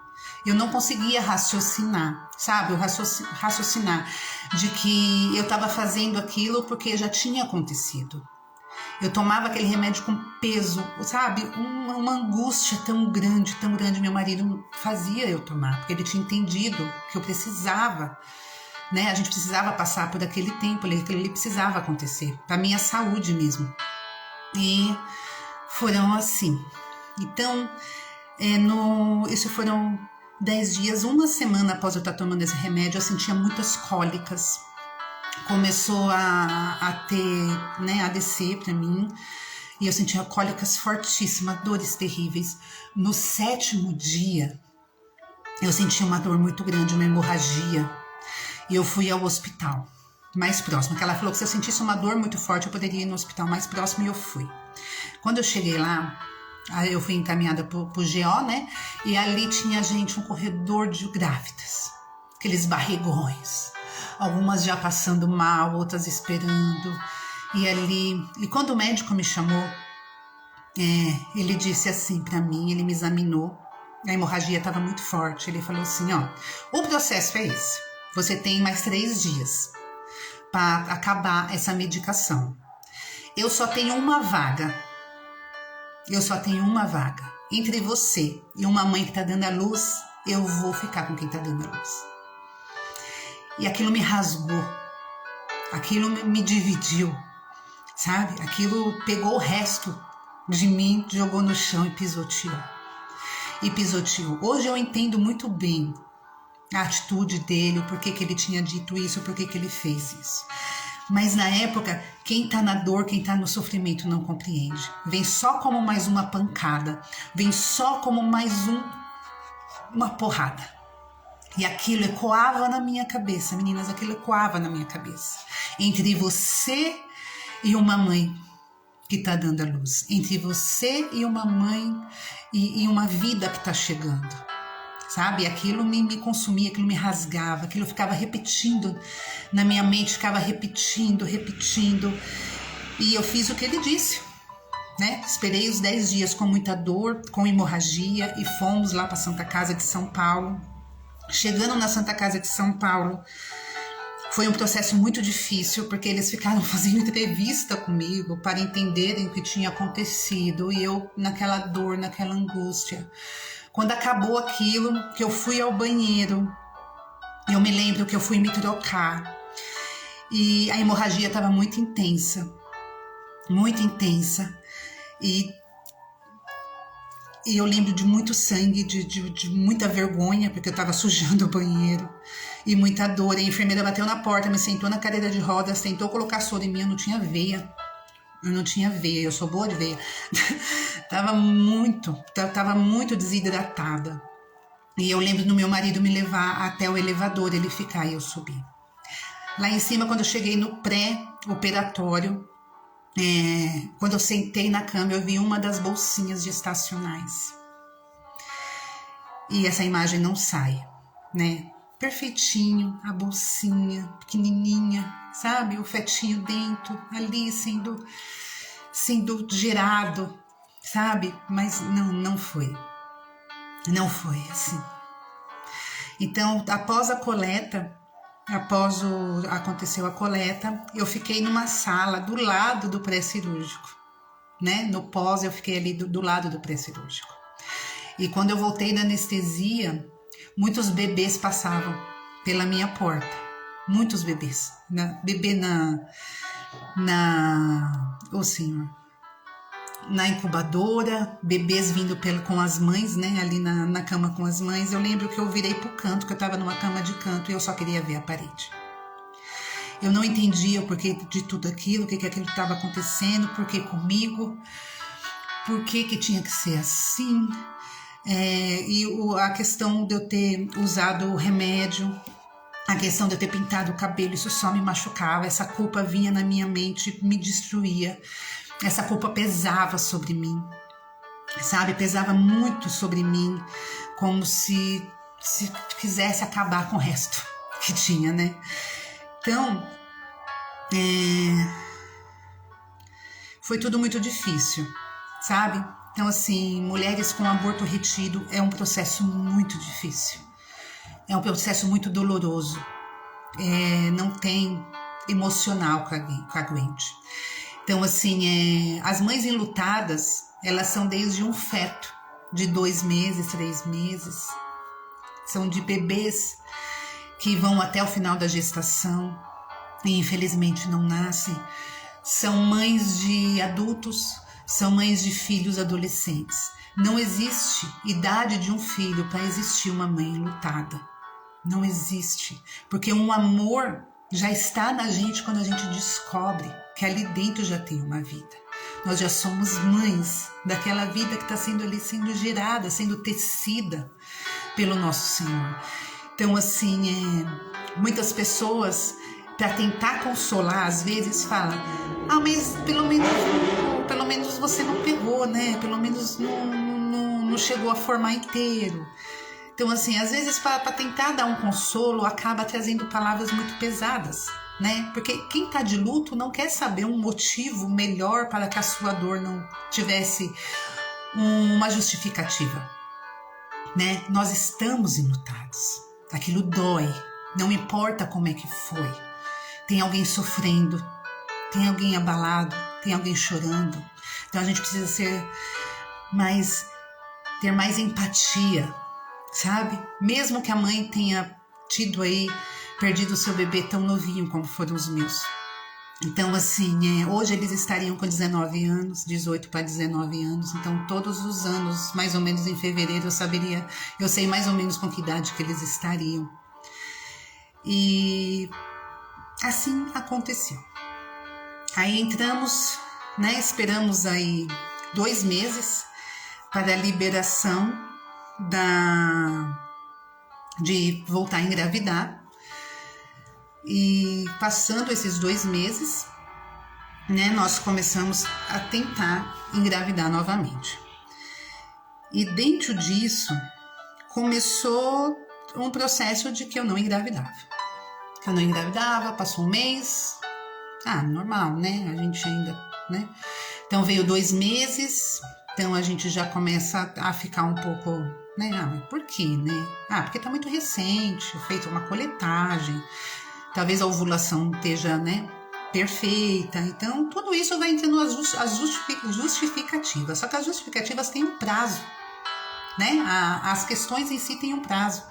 Eu não conseguia raciocinar, sabe? Raciocinar de que eu estava fazendo aquilo porque já tinha acontecido. Eu tomava aquele remédio com peso, sabe? Uma angústia tão grande. Meu marido fazia eu tomar, porque ele tinha entendido que eu precisava, né? A gente precisava passar por aquele tempo, ele precisava acontecer, para minha saúde mesmo. E foram assim. Então, isso foram 10 dias, uma semana após eu estar tomando esse remédio, eu sentia muitas cólicas. Começou a ter, né, a descer para mim, e eu sentia cólicas fortíssimas, dores terríveis. No 7º dia, eu senti uma dor muito grande, uma hemorragia, e eu fui ao hospital mais próximo, que ela falou que se eu sentisse uma dor muito forte, eu poderia ir no hospital mais próximo, e eu fui. Quando eu cheguei lá, eu fui encaminhada pro GO, né, e ali tinha, gente, um corredor de grávidas, aqueles barrigões, algumas já passando mal, outras esperando. E quando o médico me chamou, ele disse assim para mim, ele me examinou, a hemorragia estava muito forte. Ele falou assim, ó, o processo é esse, você tem mais 3 dias para acabar essa medicação. Eu só tenho uma vaga. Entre você e uma mãe que está dando a luz, eu vou ficar com quem está dando a luz. E aquilo me rasgou, aquilo me dividiu, sabe? Aquilo pegou o resto de mim, jogou no chão e pisoteou. Hoje eu entendo muito bem a atitude dele, o porquê que ele tinha dito isso, o porquê que ele fez isso. Mas na época, quem tá na dor, quem tá no sofrimento não compreende. Vem só como mais uma pancada, vem só como mais uma porrada. E aquilo ecoava na minha cabeça, meninas, aquilo ecoava na minha cabeça. Entre você e uma mãe que está dando a luz. Entre você e uma mãe e uma vida que está chegando. Sabe? Aquilo me consumia, aquilo me rasgava, aquilo ficava repetindo na minha mente, ficava repetindo. E eu fiz o que ele disse, né? Esperei os 10 dias com muita dor, com hemorragia, e fomos lá para a Santa Casa de São Paulo. Chegando na Santa Casa de São Paulo, foi um processo muito difícil, porque eles ficaram fazendo entrevista comigo para entenderem o que tinha acontecido, e eu naquela dor, naquela angústia. Quando acabou aquilo, que eu fui ao banheiro, eu me lembro que eu fui me trocar, e a hemorragia estava muito intensa, e eu lembro de muito sangue, de muita vergonha, porque eu estava sujando o banheiro, e muita dor. A enfermeira bateu na porta, me sentou na cadeira de rodas, tentou colocar soro em mim, eu não tinha veia, eu sou boa de veia. Tava muito desidratada. E eu lembro do meu marido me levar até o elevador, ele ficar e eu subir. Lá em cima, quando eu cheguei no pré-operatório, quando eu sentei na cama, eu vi uma das bolsinhas gestacionais. E essa imagem não sai, né? Perfeitinho, a bolsinha, pequenininha, sabe? O fetinho dentro, ali sendo gerado, sabe? Mas não foi. Não foi assim. Então, após a coleta, aconteceu a coleta, eu fiquei numa sala do lado do pré-cirúrgico, né? No pós, eu fiquei ali do lado do pré-cirúrgico. E quando eu voltei da anestesia, muitos bebês passavam pela minha porta. Muitos bebês. Bebê na incubadora, bebês vindo com as mães, né, ali na cama com as mães. Eu lembro que eu virei pro canto, que eu estava numa cama de canto, e eu só queria ver a parede. Eu não entendia o porquê de tudo aquilo, o que aquilo estava acontecendo, por que comigo, por que tinha que ser assim. E a questão de eu ter usado o remédio, a questão de eu ter pintado o cabelo, isso só me machucava, essa culpa vinha na minha mente, me destruía. essa culpa pesava sobre mim, sabe? Pesava muito sobre mim, como se quisesse acabar com o resto que tinha, né? Então, foi tudo muito difícil, sabe? Então, assim, mulheres com aborto retido é um processo muito difícil. É um processo muito doloroso. Não tem emocional que aguente. Então, assim, as mães enlutadas, elas são desde um feto de 2 meses, 3 meses. São de bebês que vão até o final da gestação e infelizmente não nascem. São mães de adultos, são mães de filhos adolescentes. Não existe idade de um filho para existir uma mãe enlutada. Não existe. Porque um amor já está na gente quando a gente descobre que ali dentro já tem uma vida. Nós já somos mães daquela vida que está sendo ali, sendo gerada, sendo tecida pelo nosso Senhor. Então, assim, muitas pessoas, para tentar consolar, às vezes falam: mas pelo menos você não pegou, né? Pelo menos não chegou a formar inteiro. Então, assim, às vezes para tentar dar um consolo, acaba trazendo palavras muito pesadas, né? Porque quem está de luto não quer saber um motivo melhor para que a sua dor não tivesse uma justificativa, né? Nós estamos enlutados. Aquilo dói, não importa como é que foi. Tem alguém sofrendo, tem alguém abalado, tem alguém chorando. Então a gente precisa ter mais empatia, sabe? Mesmo que a mãe tenha perdido o seu bebê tão novinho como foram os meus. Então, assim, hoje eles estariam com 19 anos, 18 para 19 anos. Então, todos os anos, mais ou menos em fevereiro, eu sei mais ou menos com que idade que eles estariam. E assim aconteceu. Aí entramos, né? Esperamos aí 2 meses para a liberação de voltar a engravidar. E passando esses 2 meses, né, nós começamos a tentar engravidar novamente. E dentro disso, começou um processo de que eu não engravidava. Passou 1 mês, normal, né? A gente ainda, né? Então veio 2 meses, então a gente já começa a ficar um pouco, né? Mas por quê, né? Porque tá muito recente, feito uma coletagem. Talvez a ovulação esteja, né, perfeita. Então, tudo isso vai entrando as justificativas. Só que as justificativas têm um prazo, né? As questões em si têm um prazo.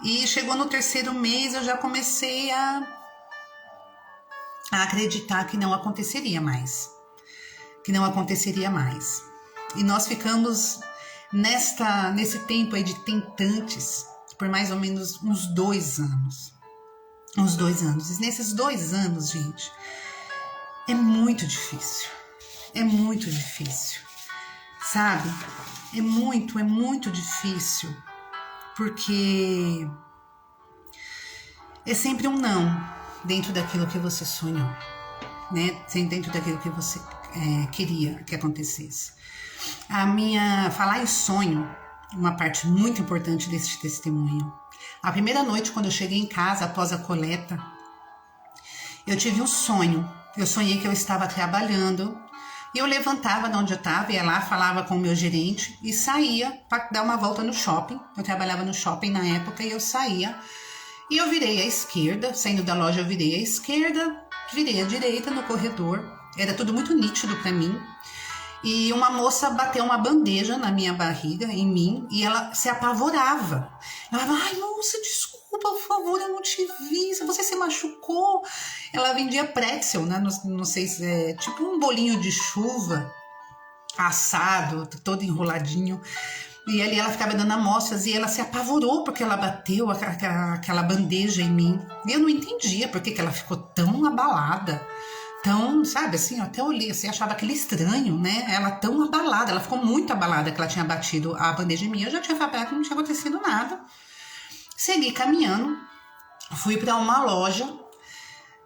E chegou no 3º mês, eu já comecei a acreditar que não aconteceria mais. E nós ficamos nesse tempo aí de tentantes por mais ou menos uns 2 anos. E nesses 2 anos, gente, é muito difícil, sabe? É muito difícil, porque é sempre um não dentro daquilo que você sonhou, né? Dentro daquilo que você queria que acontecesse. Falar em sonho, uma parte muito importante desse testemunho. A primeira noite, quando eu cheguei em casa, após a coleta, eu tive um sonho. Eu sonhei que eu estava trabalhando e eu levantava de onde eu estava, ia lá, falava com o meu gerente e saía para dar uma volta no shopping. Eu trabalhava no shopping na época e eu saía e eu virei à esquerda. Saindo da loja, eu virei à esquerda, virei à direita no corredor. Era tudo muito nítido para mim. E uma moça bateu uma bandeja na minha barriga, em mim, e ela se apavorava. Ela falava: ai, moça, desculpa, por favor, eu não te vi, você se machucou. Ela vendia pretzel, né? Não sei se é tipo um bolinho de chuva, assado, todo enroladinho. E ali ela ficava dando amostras e ela se apavorou porque ela bateu aquela bandeja em mim. E eu não entendia por que ela ficou tão abalada. Então, sabe, assim, eu até olhei, assim, achava aquele estranho, né? Ela tão abalada, ela ficou muito abalada que ela tinha batido a bandeja em mim. Eu já tinha falado que não tinha acontecido nada. Segui caminhando, fui para uma loja.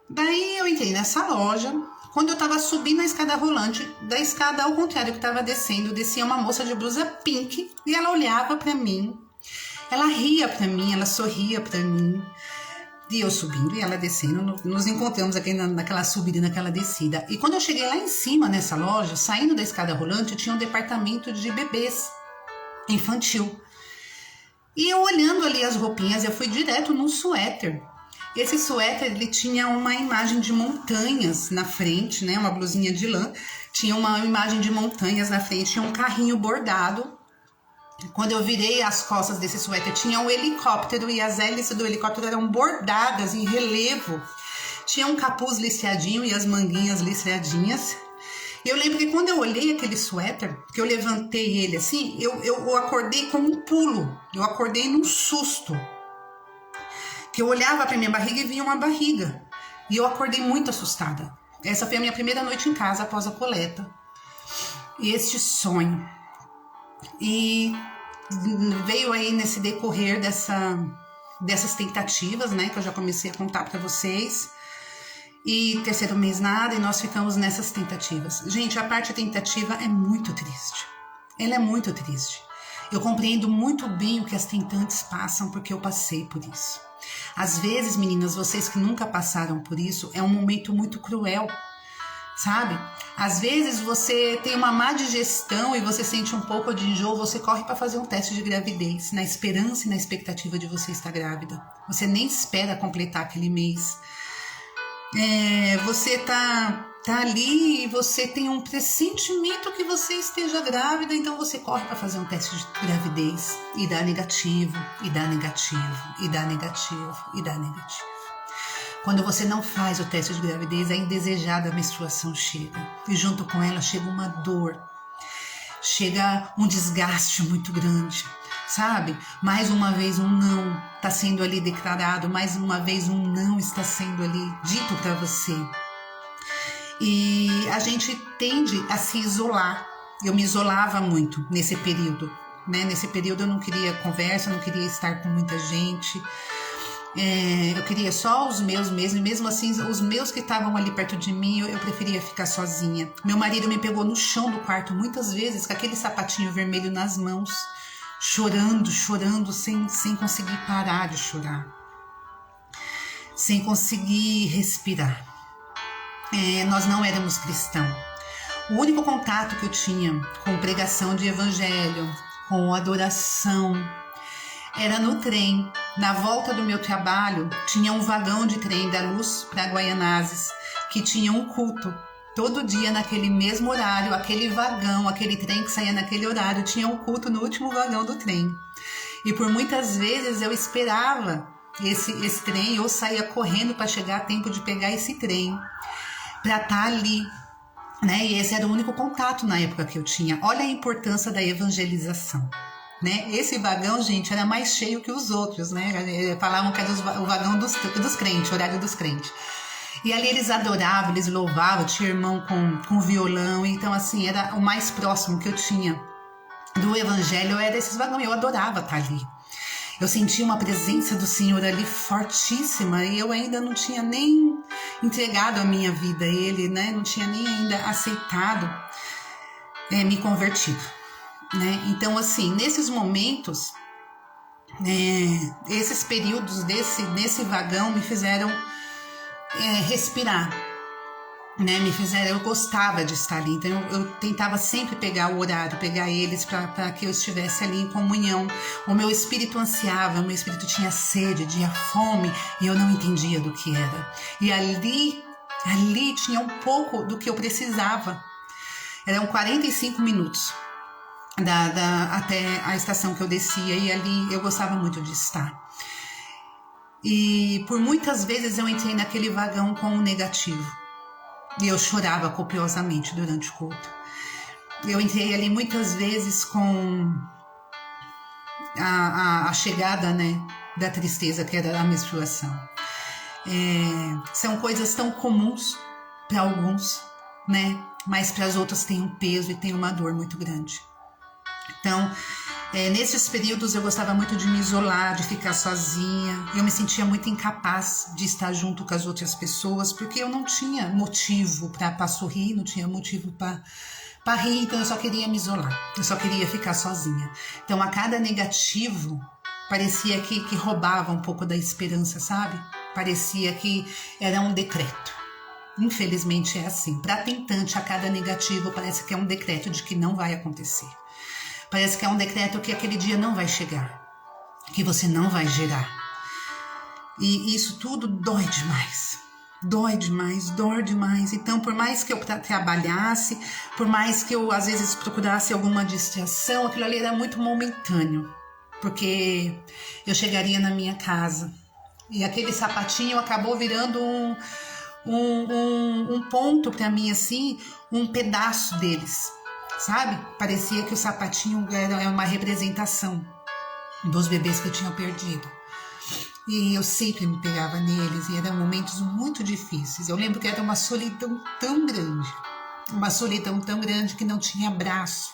Daí eu entrei nessa loja, Quando eu tava subindo a escada rolante, da escada ao contrário que tava descendo, descia uma moça de blusa pink e ela olhava pra mim, ela ria pra mim, ela sorria pra mim. E eu subindo e ela descendo, nos encontramos aqui naquela subida e naquela descida. E quando eu cheguei lá em cima nessa loja, saindo da escada rolante, tinha um departamento de bebês infantil. E eu olhando ali as roupinhas, eu fui direto num suéter. Esse suéter, ele tinha uma imagem de montanhas na frente, né? Uma blusinha de lã. Tinha uma imagem de montanhas na frente, tinha um carrinho bordado. Quando eu virei as costas desse suéter, tinha um helicóptero e as hélices do helicóptero eram bordadas em relevo. Tinha um capuz listradinho e as manguinhas listradinhas. E eu lembro que quando eu olhei aquele suéter, que eu levantei ele assim, eu acordei com um pulo. Eu acordei num susto. Que eu olhava para minha barriga e via uma barriga. E eu acordei muito assustada. Essa foi a minha primeira noite em casa após a coleta. E este sonho. E veio aí nesse decorrer dessas tentativas, né, que eu já comecei a contar para vocês. E terceiro mês nada, e nós ficamos nessas tentativas. Gente, a parte tentativa é muito triste. Ela é muito triste. Eu compreendo muito bem o que as tentantes passam, porque eu passei por isso. Às vezes, meninas, vocês que nunca passaram por isso, é um momento muito cruel, sabe? Às vezes você tem uma má digestão e você sente um pouco de enjoo, você corre para fazer um teste de gravidez, na esperança e na expectativa de você estar grávida. Você nem espera completar aquele mês. Você tá ali e você tem um pressentimento que você esteja grávida, então você corre para fazer um teste de gravidez e dá negativo, e dá negativo, e dá negativo, e dá negativo. Quando você não faz o teste de gravidez, a indesejada menstruação chega. E junto com ela chega uma dor. Chega um desgaste muito grande, sabe? Mais uma vez um não está sendo ali declarado. Mais uma vez um não está sendo ali dito para você. E a gente tende a se isolar. Eu me isolava muito nesse período, né? Nesse período eu não queria conversa, não queria estar com muita gente. Eu queria só os meus mesmo, e mesmo assim os meus que estavam ali perto de mim, eu preferia ficar sozinha. Meu marido me pegou no chão do quarto muitas vezes com aquele sapatinho vermelho nas mãos, chorando, sem conseguir parar de chorar, sem conseguir respirar. Nós não éramos cristãos. O único contato que eu tinha com pregação de evangelho, com adoração, era no trem. Na volta do meu trabalho, tinha um vagão de trem da Luz para Guaianazes, que tinha um culto. Todo dia, naquele mesmo horário, aquele vagão, aquele trem que saía naquele horário, tinha um culto no último vagão do trem. E por muitas vezes eu esperava esse trem, eu saía correndo para chegar a tempo de pegar esse trem, para estar ali, né? E esse era o único contato na época que eu tinha. Olha a importância da evangelização. Né? Esse vagão, gente, era mais cheio que os outros, né? Falavam que era o vagão dos crentes, o horário dos crentes. E ali eles adoravam, eles louvavam, tinha irmão com violão, então assim, era o mais próximo que eu tinha do evangelho, era esses vagões, eu adorava estar ali. Eu sentia uma presença do Senhor ali fortíssima e eu ainda não tinha nem entregado a minha vida a Ele, né? Não tinha nem ainda aceitado me convertido. Né? Então, assim, nesses momentos, esses períodos nesse vagão me fizeram respirar, né? Eu gostava de estar ali, então eu tentava sempre pegar o horário, pegar eles para que eu estivesse ali em comunhão. O meu espírito ansiava, o meu espírito tinha sede, tinha fome, e eu não entendia do que era. E ali tinha um pouco do que eu precisava. Eram 45 minutos. Até a estação que eu descia, e ali eu gostava muito de estar. E por muitas vezes eu entrei naquele vagão com um negativo e eu chorava copiosamente durante o culto. Eu entrei ali muitas vezes com a chegada, né, da tristeza, que era a menstruação. São coisas tão comuns para alguns, né, mas para as outras tem um peso e tem uma dor muito grande. Então, Nesses períodos eu gostava muito de me isolar, de ficar sozinha. Eu me sentia muito incapaz de estar junto com as outras pessoas, porque eu não tinha motivo para sorrir, não tinha motivo para rir, então eu só queria me isolar, eu só queria ficar sozinha. Então a cada negativo parecia que roubava um pouco da esperança, sabe? Parecia que era um decreto. Infelizmente é assim. Para tentante, a cada negativo parece que é um decreto de que não vai acontecer. Parece que é um decreto que aquele dia não vai chegar, que você não vai gerar. E isso tudo dói demais. Dói demais, dói demais. Então, por mais que eu trabalhasse, por mais que eu às vezes procurasse alguma distração, aquilo ali era muito momentâneo. Porque eu chegaria na minha casa e aquele sapatinho acabou virando um ponto para mim, assim, um pedaço deles. Sabe? Parecia que o sapatinho era uma representação dos bebês que eu tinha perdido. E eu sempre me pegava neles e eram momentos muito difíceis. Eu lembro que era uma solidão tão grande. Uma solidão tão grande que não tinha abraço.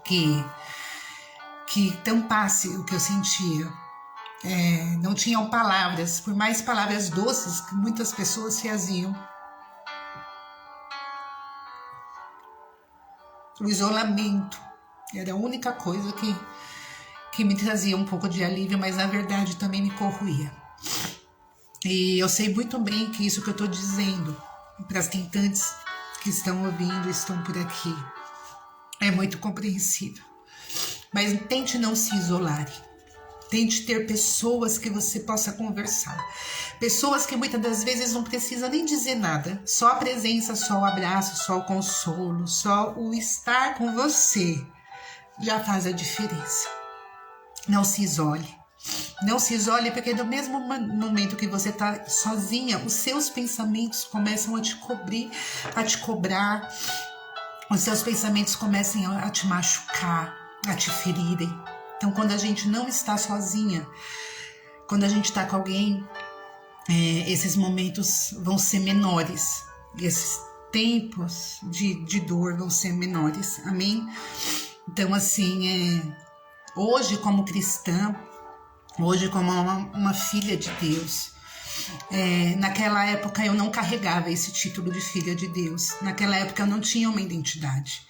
Que tampasse o que eu sentia. Não tinham palavras, por mais palavras doces que muitas pessoas faziam. O isolamento era a única coisa que me trazia um pouco de alívio, mas na verdade também me corroía. E eu sei muito bem que isso que eu estou dizendo para as tentantes que estão ouvindo, estão por aqui, é muito compreensível. Mas tente não se isolar. Tente ter pessoas que você possa conversar. Pessoas que muitas das vezes não precisam nem dizer nada. Só a presença, só o abraço, só o consolo, só o estar com você já faz a diferença. Não se isole. Não se isole, porque no mesmo momento que você está sozinha, os seus pensamentos começam a te cobrir, a te cobrar. Os seus pensamentos começam a te machucar, a te ferirem. Então, quando a gente não está sozinha, quando a gente está com alguém, esses momentos vão ser menores. Esses tempos de dor vão ser menores. Amém? Então, assim, hoje como cristã, hoje como uma filha de Deus, naquela época eu não carregava esse título de filha de Deus. Naquela época eu não tinha uma identidade.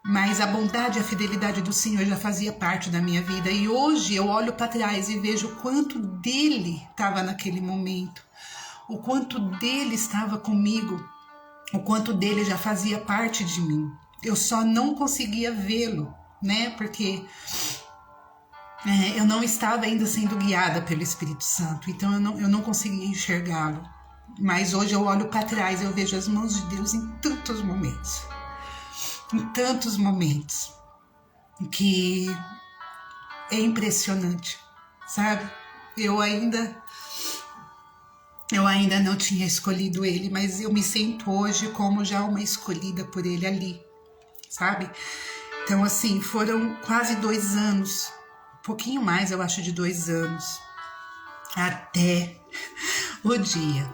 Mas a bondade e a fidelidade do Senhor já fazia parte da minha vida. E hoje eu olho para trás e vejo o quanto dele estava naquele momento. O quanto dele estava comigo. O quanto dele já fazia parte de mim. Eu só não conseguia vê-lo, né? Porque eu não estava ainda sendo guiada pelo Espírito Santo. Então eu não conseguia enxergá-lo. Mas hoje eu olho para trás e eu vejo as mãos de Deus em tantos momentos. Em tantos momentos que é impressionante, sabe? Eu ainda não tinha escolhido ele, mas eu me sinto hoje como já uma escolhida por ele ali, sabe? Então, assim, foram quase 2 anos, um pouquinho mais, eu acho, de 2 anos, até o dia.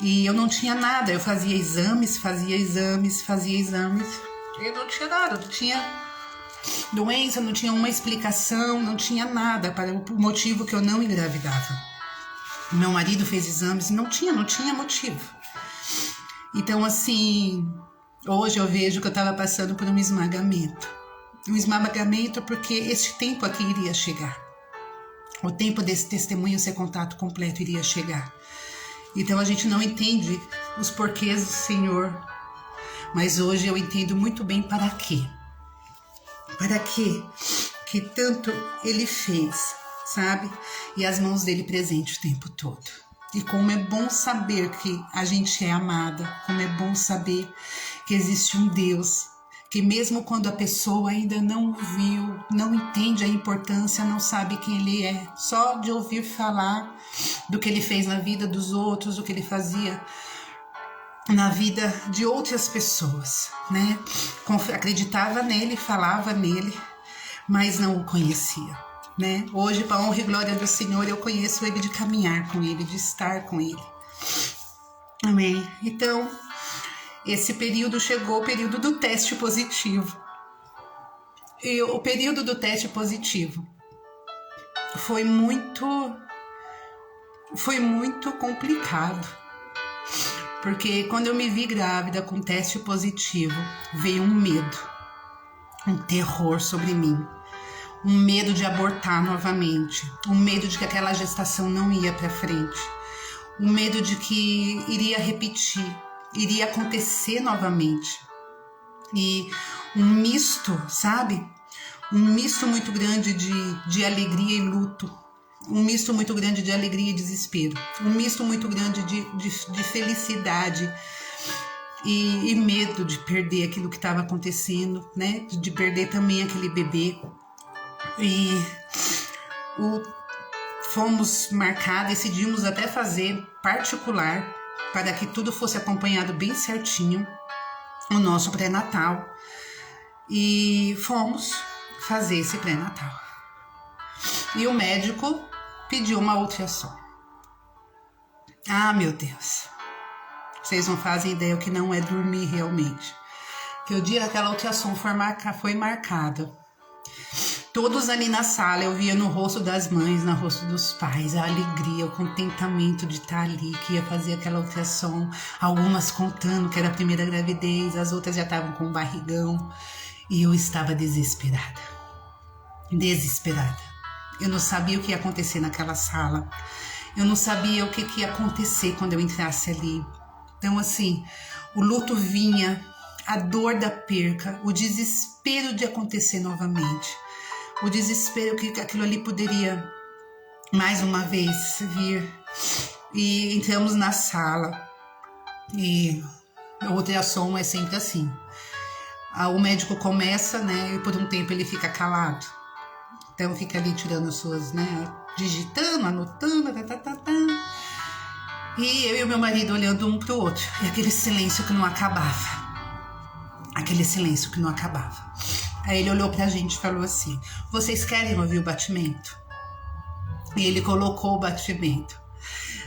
E eu não tinha nada, eu fazia exames. Eu não tinha nada, não tinha doença, não tinha uma explicação, não tinha nada para o motivo que eu não engravidava. Meu marido fez exames e não tinha motivo. Então, assim, hoje eu vejo que eu estava passando por um esmagamento. Um esmagamento porque este tempo aqui iria chegar. O tempo desse testemunho ser contato completo iria chegar. Então a gente não entende os porquês do Senhor. Mas hoje eu entendo muito bem para quê. Para quê que tanto ele fez, sabe? E as mãos dele presentes o tempo todo. E como é bom saber que a gente é amada. Como é bom saber que existe um Deus. Que mesmo quando a pessoa ainda não viu, não entende a importância, não sabe quem ele é. Só de ouvir falar do que ele fez na vida dos outros, do que ele fazia na vida de outras pessoas, né? Acreditava nele, falava nele, mas não o conhecia, né? Hoje, para a honra e glória do Senhor, eu conheço ele de caminhar com ele, de estar com ele. Amém? Então, esse período chegou, o período do teste positivo. E o período do teste positivo foi muito complicado, porque quando eu me vi grávida com teste positivo, veio um medo, um terror sobre mim, um medo de abortar novamente, um medo de que aquela gestação não ia para frente, um medo de que iria repetir, iria acontecer novamente. E um misto, sabe? Um misto muito grande de alegria e luto, um misto muito grande de alegria e desespero, um misto muito grande de felicidade e medo de perder aquilo que estava acontecendo, né? De perder também aquele bebê. E fomos marcar, decidimos até fazer particular para que tudo fosse acompanhado bem certinho, o nosso pré-natal, e fomos fazer esse pré-natal. E o médico pediu uma ultrassom. Ah, meu Deus, vocês não fazem ideia o que não é dormir realmente. Que o dia que aquela ultrassom foi marcada, todos ali na sala, eu via no rosto das mães, no rosto dos pais, a alegria, o contentamento de estar ali, que ia fazer aquela ultrassom, algumas contando que era a primeira gravidez, as outras já estavam com barrigão, e eu estava desesperada. Eu não sabia o que ia acontecer naquela sala, eu não sabia o que ia acontecer quando eu entrasse ali. Então, assim, o luto vinha, a dor da perca, o desespero de acontecer novamente, o desespero que aquilo ali poderia mais uma vez vir. E entramos na sala e o ultrassom é sempre assim. O médico começa, né, e por um tempo ele fica calado. Então fica ali tirando suas, né, digitando, anotando, E eu e o meu marido olhando um pro outro. E aquele silêncio que não acabava. Aí ele olhou pra gente e falou assim: vocês querem ouvir o batimento? E ele colocou o batimento.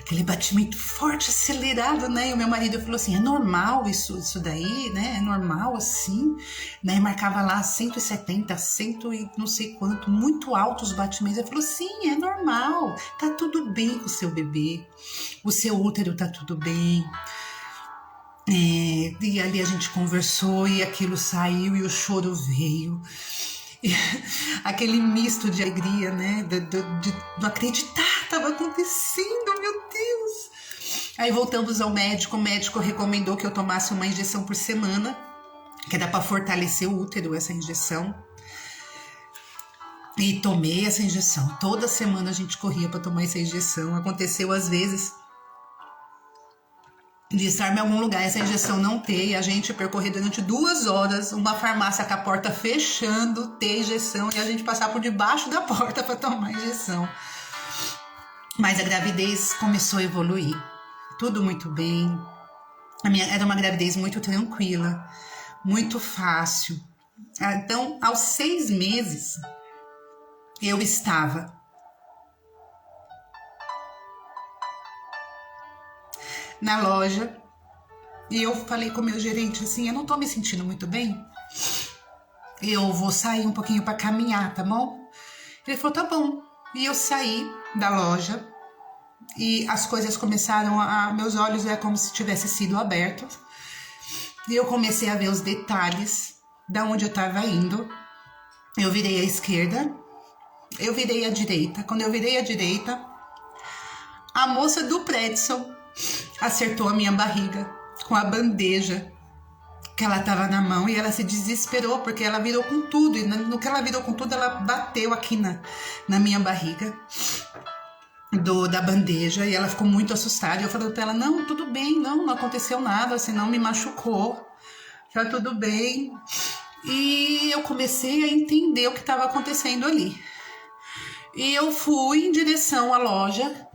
Aquele batimento forte, acelerado, né? E o meu marido falou assim: é normal isso daí, né? É normal assim, né? E marcava lá 170, 100 e não sei quanto, muito altos os batimentos. Ele falou: sim, é normal, tá tudo bem com o seu bebê, o seu útero tá tudo bem. E ali a gente conversou e aquilo saiu e o choro veio. E aquele misto de alegria, né? De não acreditar, estava acontecendo, meu Deus. Aí voltamos ao médico, o médico recomendou que eu tomasse uma injeção por semana, que era para fortalecer o útero, essa injeção. E tomei essa injeção. Toda semana a gente corria para tomar essa injeção. Aconteceu às vezes de estar em algum lugar, essa injeção não ter, e a gente percorrer durante 2 horas uma farmácia com a porta fechando, ter injeção, e a gente passar por debaixo da porta para tomar a injeção. Mas a gravidez começou a evoluir, tudo muito bem. Era uma gravidez muito tranquila, muito fácil. Então, aos 6 meses, eu estava na loja e eu falei com o meu gerente assim: eu não tô me sentindo muito bem, eu vou sair um pouquinho para caminhar, tá bom? Ele falou: tá bom. E eu saí da loja e as coisas começaram meus olhos como se tivessem sido abertos, e eu comecei a ver os detalhes da onde eu estava indo. Eu virei à esquerda, eu virei à direita. Quando eu virei à direita, a moça do pretzel acertou a minha barriga com a bandeja que ela estava na mão, e ela se desesperou porque ela virou com tudo, e no que ela virou com tudo, ela bateu aqui na minha barriga da bandeja, e ela ficou muito assustada. Eu falei para ela: não, tudo bem, não aconteceu nada, você não me machucou, tá tudo bem. E eu comecei a entender o que estava acontecendo ali, e eu fui em direção à loja.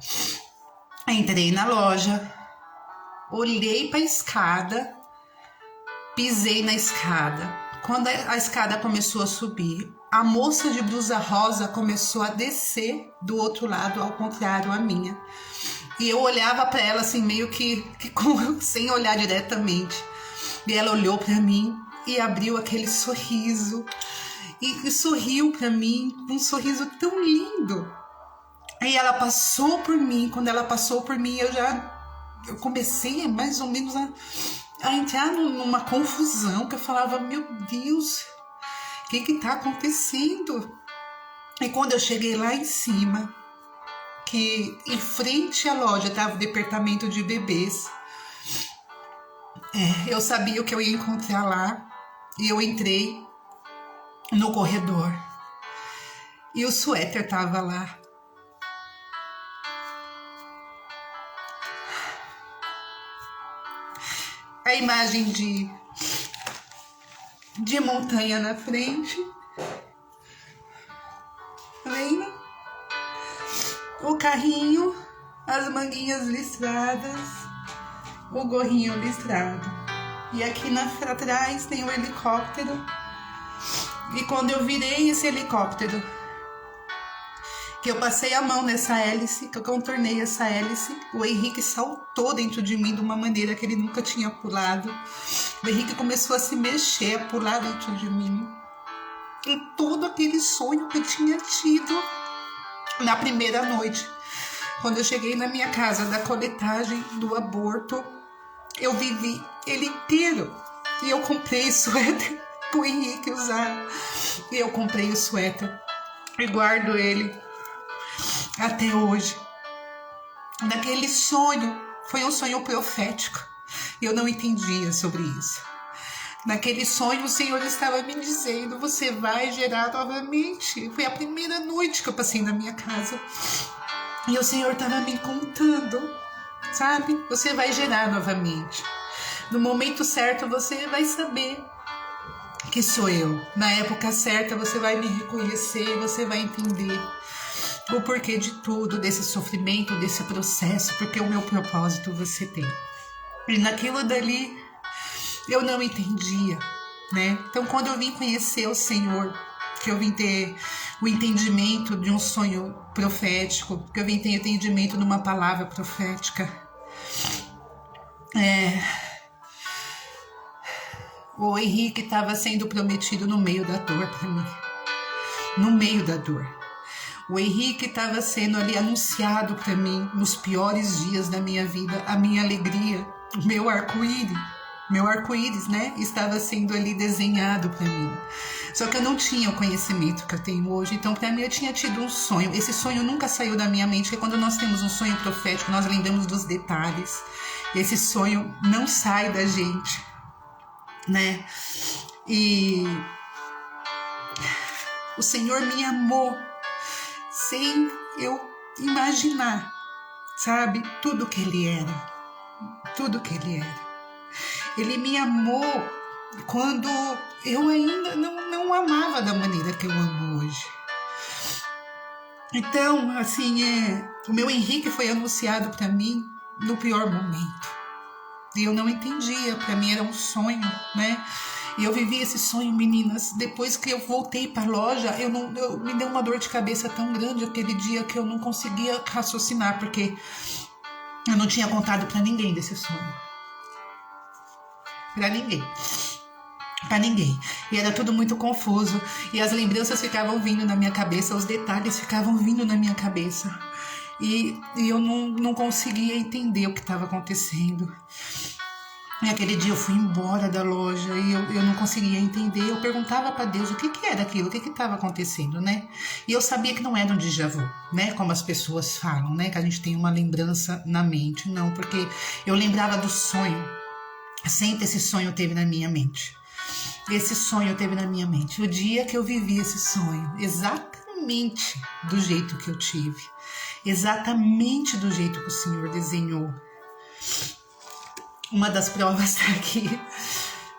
Entrei na loja, olhei para a escada, pisei na escada. Quando a escada começou a subir, a moça de blusa rosa começou a descer do outro lado, ao contrário a minha. E eu olhava para ela assim, meio que sem olhar diretamente. E ela olhou para mim e abriu aquele sorriso. e sorriu para mim com um sorriso tão lindo. Aí ela passou por mim. Quando ela passou por mim, eu comecei mais ou menos a entrar numa confusão, que eu falava, meu Deus, o que tá acontecendo? E quando eu cheguei lá em cima, que em frente à loja estava o departamento de bebês, eu sabia o que eu ia encontrar lá, e eu entrei no corredor e o suéter estava lá. A imagem de montanha na frente, vendo? O carrinho, as manguinhas listradas, o gorrinho listrado. E aqui atrás tem um helicóptero. E quando eu virei esse helicóptero, que eu passei a mão nessa hélice, que eu contornei essa hélice, o Henrique saltou dentro de mim de uma maneira que ele nunca tinha pulado. O Henrique começou a se mexer, a pular dentro de mim. E todo aquele sonho que eu tinha tido na primeira noite, quando eu cheguei na minha casa da coletagem do aborto, eu vivi ele inteiro. E eu comprei suéter pro Henrique usar. E eu comprei o suéter e guardo ele até hoje. Naquele sonho, foi um sonho profético. Eu não entendia sobre isso. Naquele sonho, o Senhor estava me dizendo, você vai gerar novamente. Foi a primeira noite que eu passei na minha casa. E o Senhor estava me contando, sabe? Você vai gerar novamente. No momento certo, você vai saber que sou eu. Na época certa, você vai me reconhecer, você vai entender o porquê de tudo, desse sofrimento, desse processo, porque o meu propósito você tem. E naquilo dali, eu não entendia, né? Então, quando eu vim conhecer o Senhor, que eu vim ter o entendimento de um sonho profético, que eu vim ter entendimento de uma palavra profética, o Henrique estava sendo prometido no meio da dor para mim. No meio da dor. O Henrique estava sendo ali anunciado para mim nos piores dias da minha vida. A minha alegria, o meu arco-íris, né? Estava sendo ali desenhado para mim. Só que eu não tinha o conhecimento que eu tenho hoje. Então, para mim, eu tinha tido um sonho. Esse sonho nunca saiu da minha mente, porque quando nós temos um sonho profético, nós lembramos dos detalhes. Esse sonho não sai da gente, né? E o Senhor me amou sem eu imaginar, sabe? Tudo que Ele era. Tudo que Ele era. Ele me amou quando eu ainda não amava da maneira que eu amo hoje. Então, assim, o meu Henrique foi anunciado para mim no pior momento. E eu não entendia, para mim era um sonho, né? E eu vivi esse sonho, meninas. Depois que eu voltei para a loja, me deu uma dor de cabeça tão grande aquele dia que eu não conseguia raciocinar, porque eu não tinha contado para ninguém desse sonho. Para ninguém. E era tudo muito confuso. E as lembranças ficavam vindo na minha cabeça, os detalhes ficavam vindo na minha cabeça. E eu não conseguia entender o que estava acontecendo. E aquele dia eu fui embora da loja e eu não conseguia entender. Eu perguntava para Deus o que era aquilo, o que estava acontecendo, né? E eu sabia que não era um déjà vu, né? Como as pessoas falam, né? Que a gente tem uma lembrança na mente. Não, porque eu lembrava do sonho. Sempre esse sonho teve na minha mente. Esse sonho teve na minha mente. O dia que eu vivi esse sonho, exatamente do jeito que eu tive. Exatamente do jeito que o Senhor desenhou. Uma das provas tá aqui.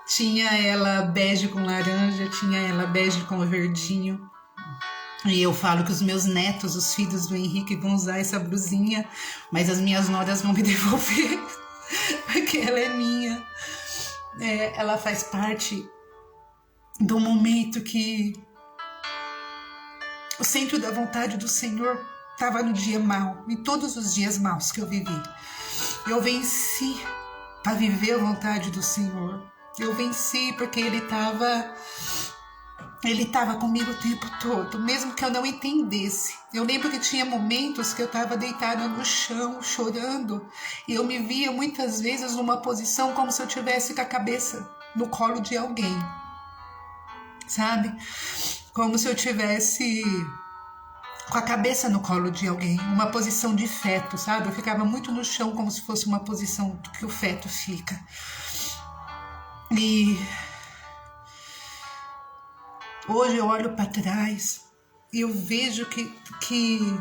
Tinha ela bege com laranja, tinha ela bege com verdinho. E eu falo que os meus netos, os filhos do Henrique, vão usar essa blusinha, mas as minhas noras vão me devolver, porque ela é minha. Ela faz parte do momento que o centro da vontade do Senhor estava no dia mau, em todos os dias maus que eu vivi. Eu venci para viver a vontade do Senhor. Eu venci porque Ele estava Ele estava comigo o tempo todo, mesmo que eu não entendesse. Eu lembro que tinha momentos que eu estava deitada no chão, chorando, e eu me via muitas vezes numa posição como se eu tivesse com a cabeça no colo de alguém, sabe? Como se eu tivesse com a cabeça no colo de alguém, uma posição de feto, sabe? Eu ficava muito no chão, como se fosse uma posição que o feto fica. E hoje eu olho para trás e eu vejo que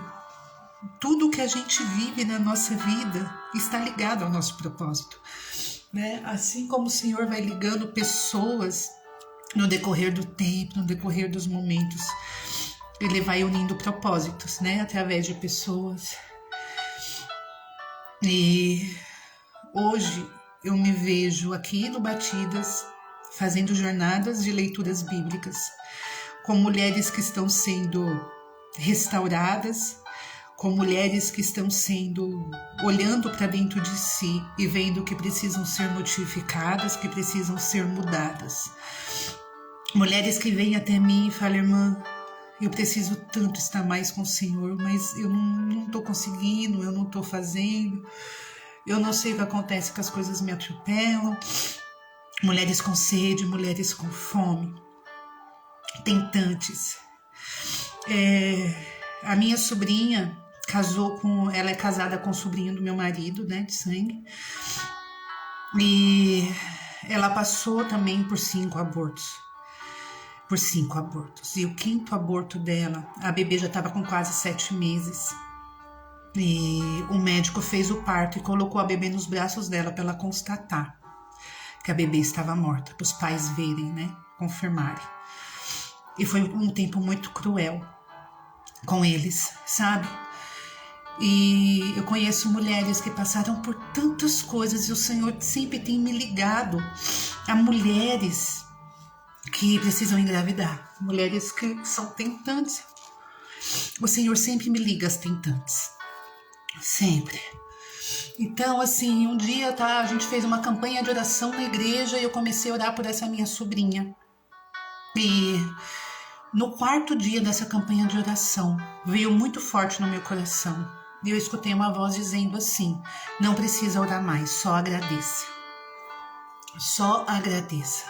tudo que a gente vive na nossa vida está ligado ao nosso propósito, né? Assim como o Senhor vai ligando pessoas no decorrer do tempo, no decorrer dos momentos, Ele vai unindo propósitos, né? Através de pessoas. E hoje eu me vejo aqui no Batidas fazendo jornadas de leituras bíblicas com mulheres que estão sendo restauradas, com mulheres que estão olhando para dentro de si e vendo que precisam ser modificadas, que precisam ser mudadas. Mulheres que vêm até mim e falam: irmã, eu preciso tanto estar mais com o Senhor, mas eu não estou conseguindo, eu não estou fazendo, eu não sei o que acontece, que as coisas me atropelam. Mulheres com sede, mulheres com fome, tentantes. A minha sobrinha ela é casada com o sobrinho do meu marido, né, de sangue, e ela passou também por 5 abortos. E o 5º aborto dela, a bebê já estava com quase 7 meses. E o médico fez o parto e colocou a bebê nos braços dela para ela constatar que a bebê estava morta, para os pais verem, né, confirmarem. E foi um tempo muito cruel com eles, sabe? E eu conheço mulheres que passaram por tantas coisas e o Senhor sempre tem me ligado a mulheres que precisam engravidar, mulheres que são tentantes. O Senhor sempre me liga às tentantes, sempre. Então, assim, um dia a gente fez uma campanha de oração na igreja e eu comecei a orar por essa minha sobrinha. E no 4º dia dessa campanha de oração, veio muito forte no meu coração. E eu escutei uma voz dizendo assim: não precisa orar mais, só agradeça. Só agradeça.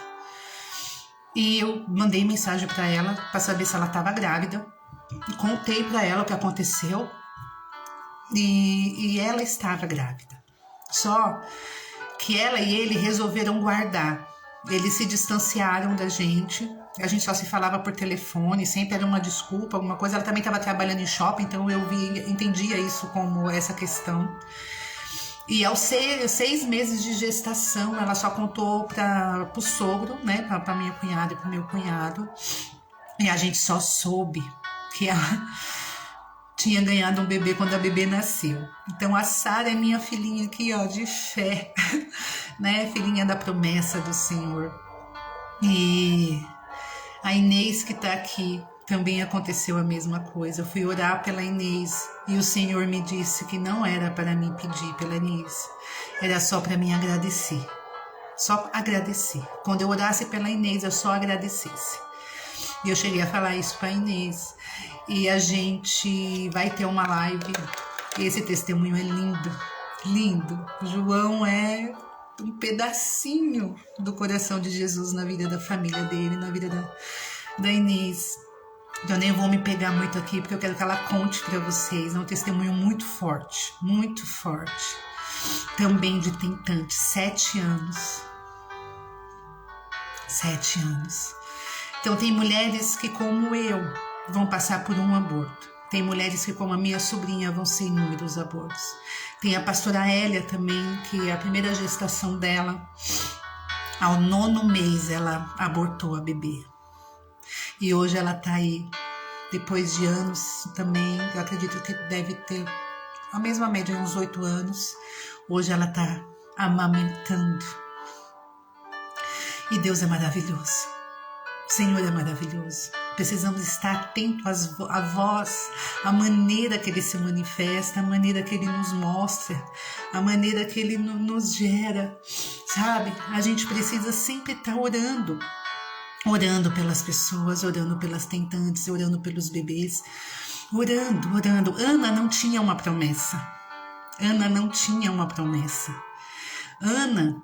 E eu mandei mensagem para ela para saber se ela estava grávida. Contei para ela o que aconteceu. E ela estava grávida. Só que ela e ele resolveram guardar. Eles se distanciaram da gente. A gente só se falava por telefone, sempre era uma desculpa, alguma coisa. Ela também estava trabalhando em shopping, então eu entendia isso como essa questão. E aos 6 meses de gestação, ela só contou para o sogro, né, para minha cunhada e para o meu cunhado. E a gente só soube que ela tinha ganhado um bebê quando a bebê nasceu. Então a Sara é minha filhinha aqui, ó, de fé, né, filhinha da promessa do Senhor. E a Inês que está aqui, também aconteceu a mesma coisa. Eu fui orar pela Inês e o Senhor me disse que não era para mim pedir pela Inês, era só para mim agradecer. Só agradecer. Quando eu orasse pela Inês, eu só agradecesse. E eu cheguei a falar isso para a Inês. E a gente vai ter uma live. E esse testemunho é lindo, lindo. João é um pedacinho do coração de Jesus na vida da família dele, na vida da Inês. Eu nem vou me pegar muito aqui, porque eu quero que ela conte para vocês. É um testemunho muito forte, também de tentante, 7 anos. 7 anos. Então tem mulheres que, como eu, vão passar por um aborto. Tem mulheres que, como a minha sobrinha, vão ser inúmeros abortos. Tem a pastora Hélia também, que a primeira gestação dela, ao 9º mês, ela abortou a bebê. E hoje ela está aí, depois de anos também, eu acredito que deve ter a mesma média, uns 8 anos. Hoje ela está amamentando. E Deus é maravilhoso. O Senhor é maravilhoso. Precisamos estar atentos à voz, à maneira que Ele se manifesta, a maneira que Ele nos mostra, a maneira que Ele nos gera, sabe? A gente precisa sempre estar orando orando pelas pessoas, orando pelas tentantes, orando pelos bebês, orando. Ana não tinha uma promessa. Ana,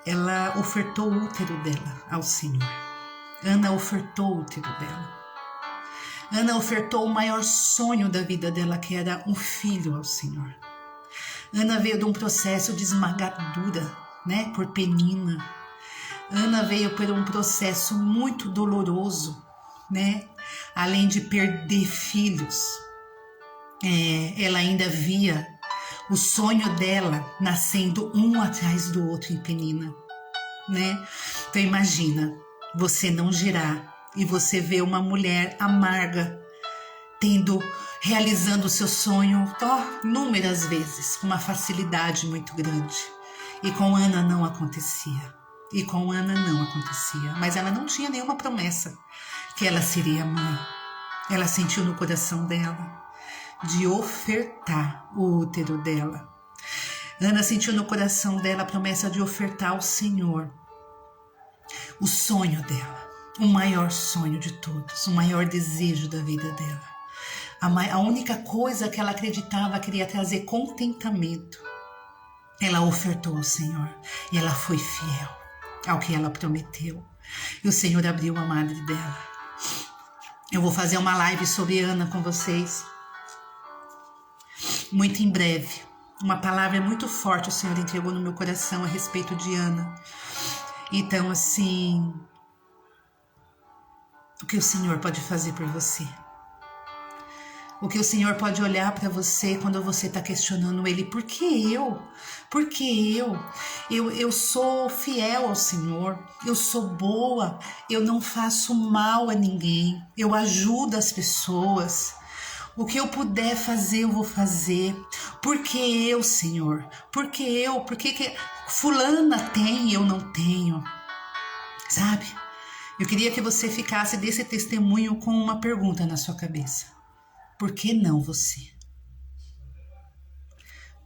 ela ofertou o útero dela ao Senhor. Ana ofertou o útero dela. Ana ofertou o maior sonho da vida dela, que era um filho ao Senhor. Ana veio de um processo de esmagadura, né, por Penina. Ana veio por um processo muito doloroso, né? Além de perder filhos, ela ainda via o sonho dela nascendo um atrás do outro em Penina, né? Então imagina, você não gerar e você vê uma mulher amarga realizando o seu sonho inúmeras vezes, com uma facilidade muito grande. E com Ana não acontecia. Mas ela não tinha nenhuma promessa que ela seria mãe. Ela sentiu no coração dela de ofertar o útero dela. Ana sentiu no coração dela a promessa de ofertar ao Senhor o sonho dela, o maior sonho de todos, o maior desejo da vida dela. A única coisa que ela acreditava que iria trazer contentamento, ela ofertou ao Senhor e ela foi fiel ao que ela prometeu. E o Senhor abriu a madre dela. Eu vou fazer uma live sobre Ana com vocês muito em breve. Uma palavra muito forte o Senhor entregou no meu coração a respeito de Ana. Então, assim, o que o Senhor pode fazer por você? O que o Senhor pode olhar para você quando você está questionando Ele? Por que eu? Por que eu? Eu sou fiel ao Senhor, eu sou boa, eu não faço mal a ninguém, eu ajudo as pessoas. O que eu puder fazer, eu vou fazer. Por que eu, Senhor? Por que eu? Por que fulana tem e eu não tenho? Sabe? Eu queria que você ficasse desse testemunho com uma pergunta na sua cabeça. Por que não você?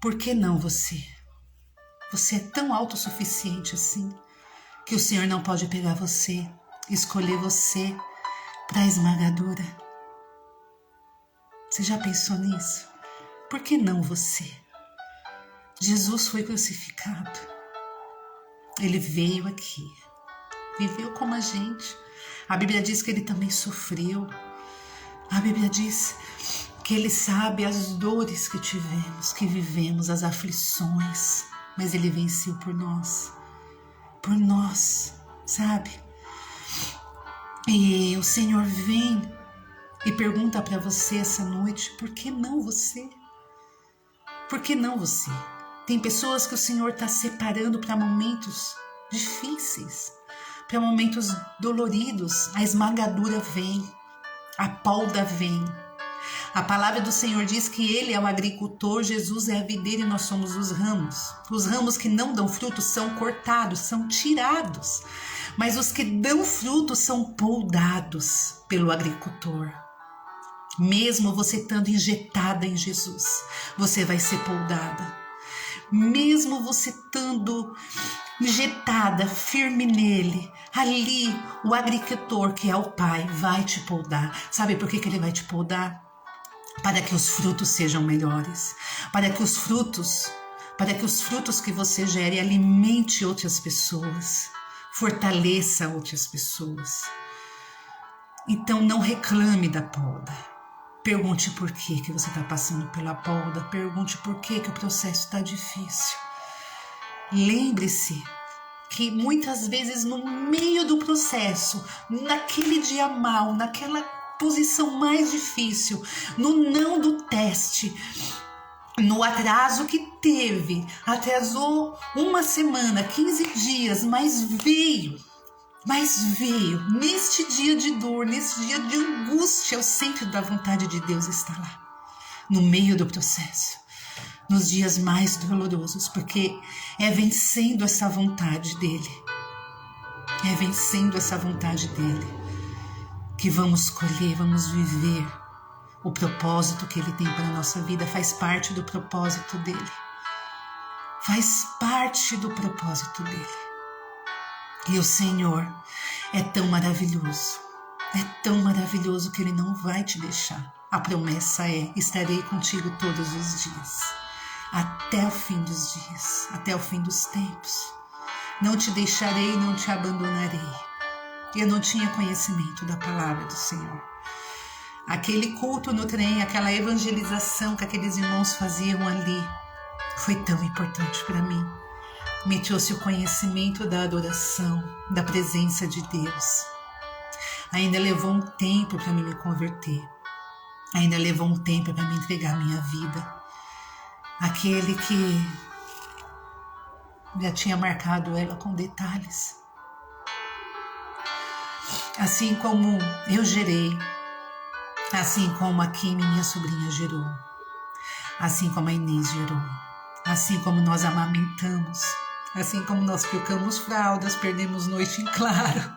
Por que não você? Você é tão autossuficiente assim que o Senhor não pode pegar você, escolher você para a esmagadura. Você já pensou nisso? Por que não você? Jesus foi crucificado. Ele veio aqui, viveu como a gente. A Bíblia diz que ele também sofreu. A Bíblia diz que Ele sabe as dores que tivemos, que vivemos, as aflições, mas Ele venceu por nós, sabe? E o Senhor vem e pergunta para você essa noite, por que não você? Por que não você? Tem pessoas que o Senhor está separando para momentos difíceis, para momentos doloridos. A esmagadura vem. A polda vem. A palavra do Senhor diz que Ele é o agricultor, Jesus é a videira e nós somos os ramos. Os ramos que não dão fruto são cortados, são tirados. Mas os que dão fruto são poldados pelo agricultor. Mesmo você estando injetada em Jesus, você vai ser poldada. Mesmo você estando injetada, firme nele, ali o agricultor, que é o Pai, vai te poldar. Sabe por que ele vai te poldar? Para que os frutos sejam melhores, para que os frutos que você gere alimente outras pessoas, fortaleça outras pessoas. Então não reclame da poda. Pergunte por que você está passando pela poda. Pergunte por que o processo está difícil. Lembre-se que muitas vezes no meio do processo, naquele dia mau, naquela posição mais difícil, no não do teste, no atraso que teve, atrasou uma semana, 15 dias, mas veio, neste dia de dor, neste dia de angústia, o centro da vontade de Deus está lá, no meio do processo, nos dias mais dolorosos, porque é vencendo essa vontade dele, que vamos colher, vamos viver o propósito que ele tem para a nossa vida, faz parte do propósito dele. faz parte do propósito dele. E o Senhor é tão maravilhoso que ele não vai te deixar. A promessa é: estarei contigo todos os dias, até o fim dos dias, até o fim dos tempos. Não te deixarei, não te abandonarei. Eu não tinha conhecimento da palavra do Senhor. Aquele culto no trem, aquela evangelização que aqueles irmãos faziam ali, foi tão importante para mim. Me trouxe o conhecimento da adoração, da presença de Deus. Ainda levou um tempo para me converter. Ainda levou um tempo para me entregar a minha vida. Aquele que já tinha marcado ela com detalhes. Assim como eu gerei, assim como a Kim, minha sobrinha, gerou, assim como a Inês gerou, assim como nós amamentamos, assim como nós trocamos fraldas, perdemos noite em claro,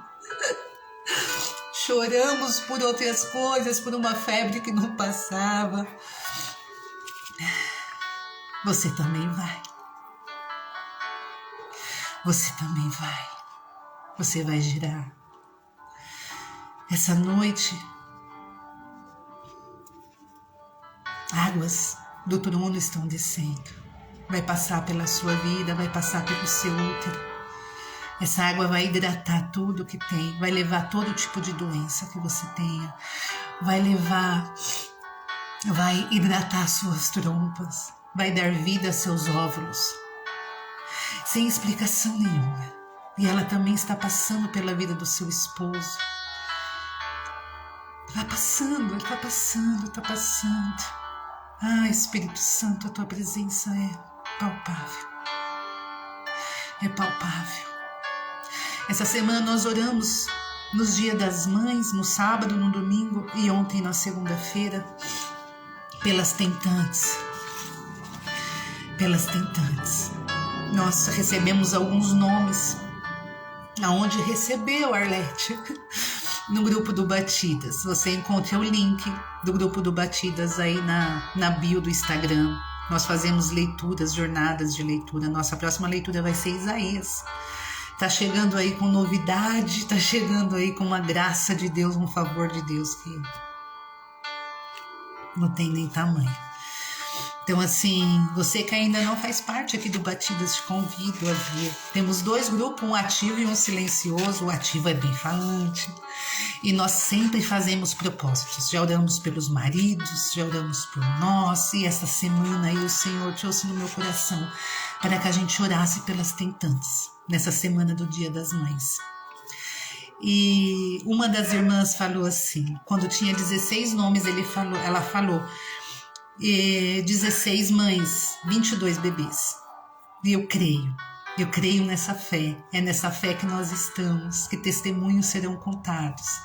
choramos por outras coisas, por uma febre que não passava. Você também vai. Você também vai. Você vai girar. Essa noite, águas do trono estão descendo. Vai passar pela sua vida, vai passar pelo seu útero. Essa água vai hidratar tudo que tem, vai levar todo tipo de doença que você tenha, vai hidratar suas trompas, vai dar vida a seus óvulos, sem explicação nenhuma. E ela também está passando pela vida do seu esposo. Vai passando, está passando, está passando. Ah, Espírito Santo, a tua presença é palpável. É palpável. Essa semana nós oramos nos dias das mães, no sábado, no domingo e ontem na segunda-feira, pelas tentantes. Pelas tentantes. Nós recebemos alguns nomes. Aonde recebeu, Arlete? No grupo do Batidas. Você encontra o link do grupo do Batidas aí na bio do Instagram. Nós fazemos leituras, jornadas de leitura. Nossa próxima leitura vai ser Isaías. Tá chegando aí com novidade, tá chegando aí com uma graça de Deus, um favor de Deus que não tem nem tamanho. Então, assim, você que ainda não faz parte aqui do Batidas, te convido a vir. Temos 2 grupos, um ativo e um silencioso. O ativo é bem falante. E nós sempre fazemos propósitos. Já oramos pelos maridos, já oramos por nós. E essa semana aí o Senhor trouxe no meu coração para que a gente orasse pelas tentantes, nessa semana do Dia das Mães. E uma das irmãs falou assim, quando tinha 16 nomes, ela falou, 16 mães, 22 bebês. E eu creio nessa fé. É nessa fé que nós estamos, que testemunhos serão contados.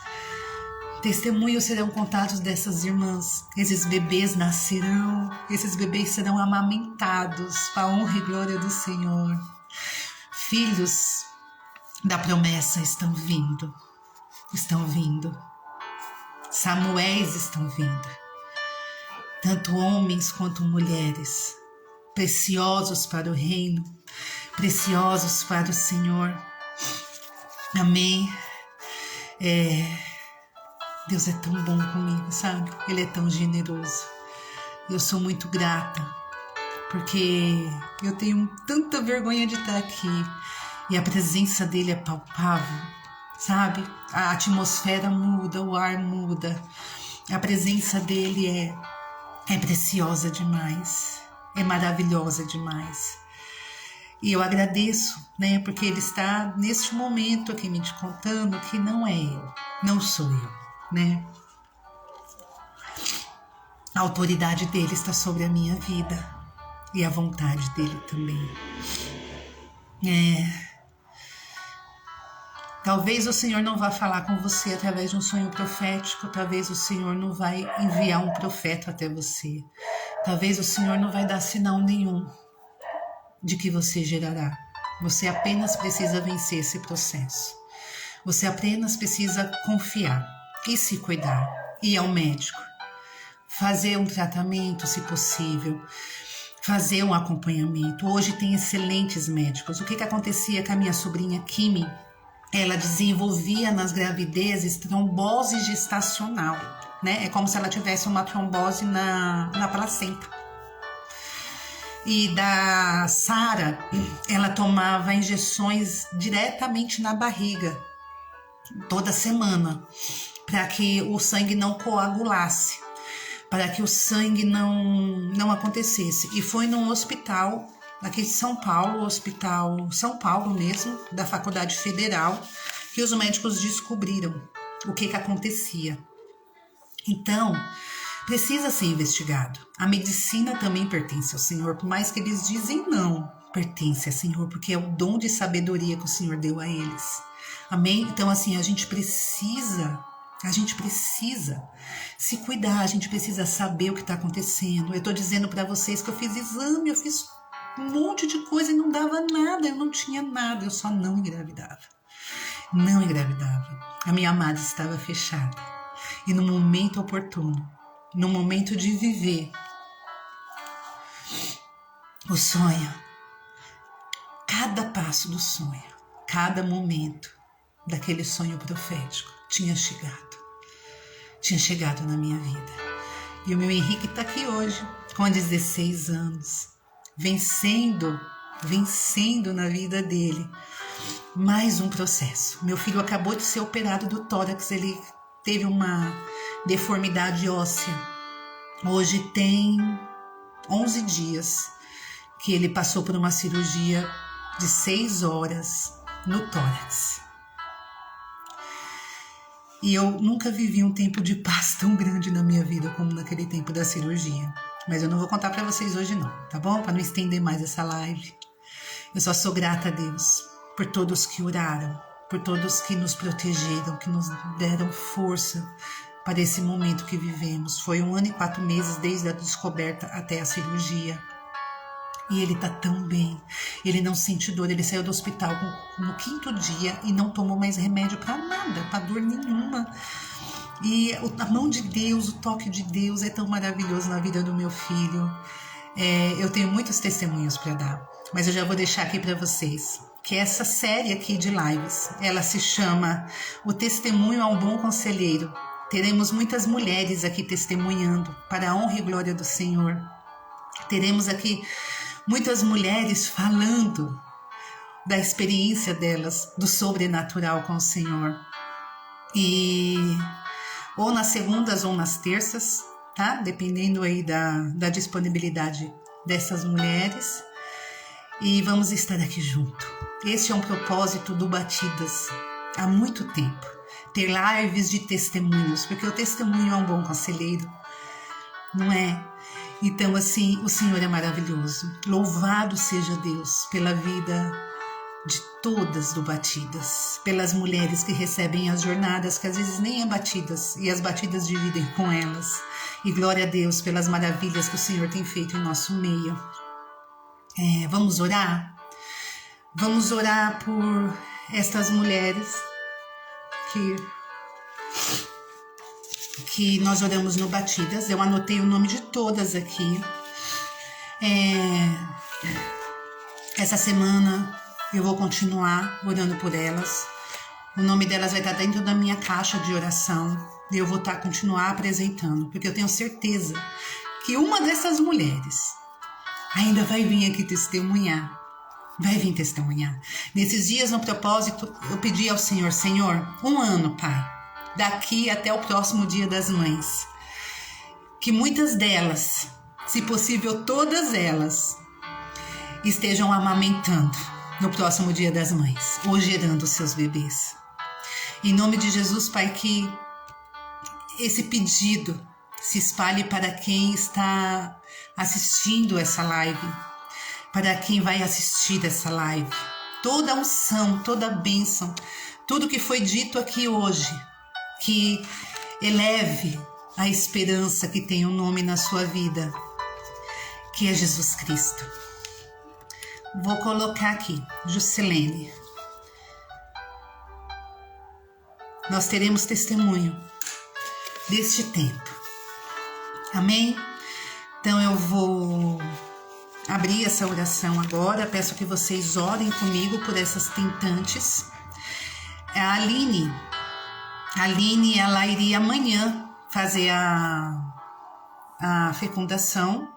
Testemunhos serão contados dessas irmãs. Esses bebês nascerão, esses bebês serão amamentados para a honra e glória do Senhor. Filhos da promessa estão vindo. Samuéis estão vindo. Tanto homens quanto mulheres, preciosos para o reino, preciosos para o Senhor. Amém. Deus é tão bom comigo, sabe? Ele é tão generoso. Eu sou muito grata, porque eu tenho tanta vergonha de estar aqui e a presença dele é palpável, sabe? A atmosfera muda, o ar muda. A presença dele é preciosa demais, é maravilhosa demais. E eu agradeço, né, porque ele está neste momento aqui me contando que não é eu, não sou eu, né? A autoridade dele está sobre a minha vida e a vontade dele também. Talvez o Senhor não vá falar com você através de um sonho profético, talvez o Senhor não vai enviar um profeta até você, talvez o Senhor não vai dar sinal nenhum de que você gerará. Você apenas precisa vencer esse processo. Você apenas precisa confiar e se cuidar, ir ao médico, fazer um tratamento se possível, fazer um acompanhamento. Hoje tem excelentes médicos. O que acontecia com a minha sobrinha Kimi? Ela desenvolvia nas gravidezes trombose gestacional, né? É como se ela tivesse uma trombose na placenta. E da Sara, ela tomava injeções diretamente na barriga, toda semana, para que o sangue não coagulasse, para que o sangue não acontecesse. E foi num hospital aqui de São Paulo, Hospital São Paulo mesmo, da Faculdade Federal, que os médicos descobriram o que acontecia. Então, precisa ser investigado. A medicina também pertence ao Senhor, por mais que eles dizem não, pertence ao Senhor, porque é o dom de sabedoria que o Senhor deu a eles. Amém? Então, assim, a gente precisa se cuidar, a gente precisa saber o que está acontecendo. Eu estou dizendo para vocês que eu fiz exame, eu fiz um monte de coisa e não dava nada, eu não tinha nada, eu só não engravidava. Não engravidava. A minha amada estava fechada. E no momento oportuno, no momento de viver o sonho, cada passo do sonho, cada momento daquele sonho profético tinha chegado na minha vida. E o meu Henrique está aqui hoje, com 16 anos, vencendo na vida dele mais um processo. Meu filho acabou de ser operado do tórax, ele teve uma deformidade óssea. Hoje tem 11 dias que ele passou por uma cirurgia de 6 horas no tórax. E eu nunca vivi um tempo de paz tão grande na minha vida como naquele tempo da cirurgia. Mas eu não vou contar para vocês hoje não, tá bom? Para não estender mais essa live. Eu só sou grata a Deus por todos que oraram, por todos que nos protegeram, que nos deram força para esse momento que vivemos. Foi 1 ano e 4 meses desde a descoberta até a cirurgia. E ele tá tão bem, ele não sente dor, ele saiu do hospital no 5º dia e não tomou mais remédio para nada, para dor nenhuma. E a mão de Deus, o toque de Deus é tão maravilhoso na vida do meu filho. Eu tenho muitos testemunhos para dar, mas eu já vou deixar aqui para vocês que essa série aqui de lives, ela se chama O Testemunho a um Bom Conselheiro. Teremos muitas mulheres aqui testemunhando para a honra e glória do Senhor. Teremos aqui muitas mulheres falando da experiência delas, do sobrenatural com o Senhor. E ou nas segundas ou nas terças, tá? Dependendo aí da disponibilidade dessas mulheres. E vamos estar aqui junto. Esse é um propósito do Batidas há muito tempo. Ter lives de testemunhos, porque o testemunho é um bom conselheiro, não é? Então, assim, o Senhor é maravilhoso. Louvado seja Deus pela vida de todas do Batidas, pelas mulheres que recebem as jornadas, que às vezes nem é Batidas, e as Batidas dividem com elas. E glória a Deus pelas maravilhas que o Senhor tem feito em nosso meio. Vamos orar? Vamos orar por estas mulheres que nós oramos no Batidas. Eu anotei o nome de todas aqui. Essa semana eu vou continuar orando por elas. O nome delas vai estar dentro da minha caixa de oração e eu vou continuar apresentando, porque eu tenho certeza que uma dessas mulheres ainda vai vir aqui testemunhar. Vai vir testemunhar. Nesses dias, no propósito, eu pedi ao Senhor, 1 ano, Pai, daqui até o próximo Dia das Mães, que muitas delas, se possível todas elas, estejam amamentando no próximo Dia das Mães, ou gerando seus bebês. Em nome de Jesus, Pai, que esse pedido se espalhe para quem está assistindo essa live, para quem vai assistir essa live. Toda a unção, toda a bênção, tudo que foi dito aqui hoje, que eleve a esperança que tem um nome na sua vida, que é Jesus Cristo. Vou colocar aqui, Juscelene. Nós teremos testemunho deste tempo. Amém? Então eu vou abrir essa oração agora. Peço que vocês orem comigo por essas tentantes. A Aline, ela iria amanhã fazer a fecundação,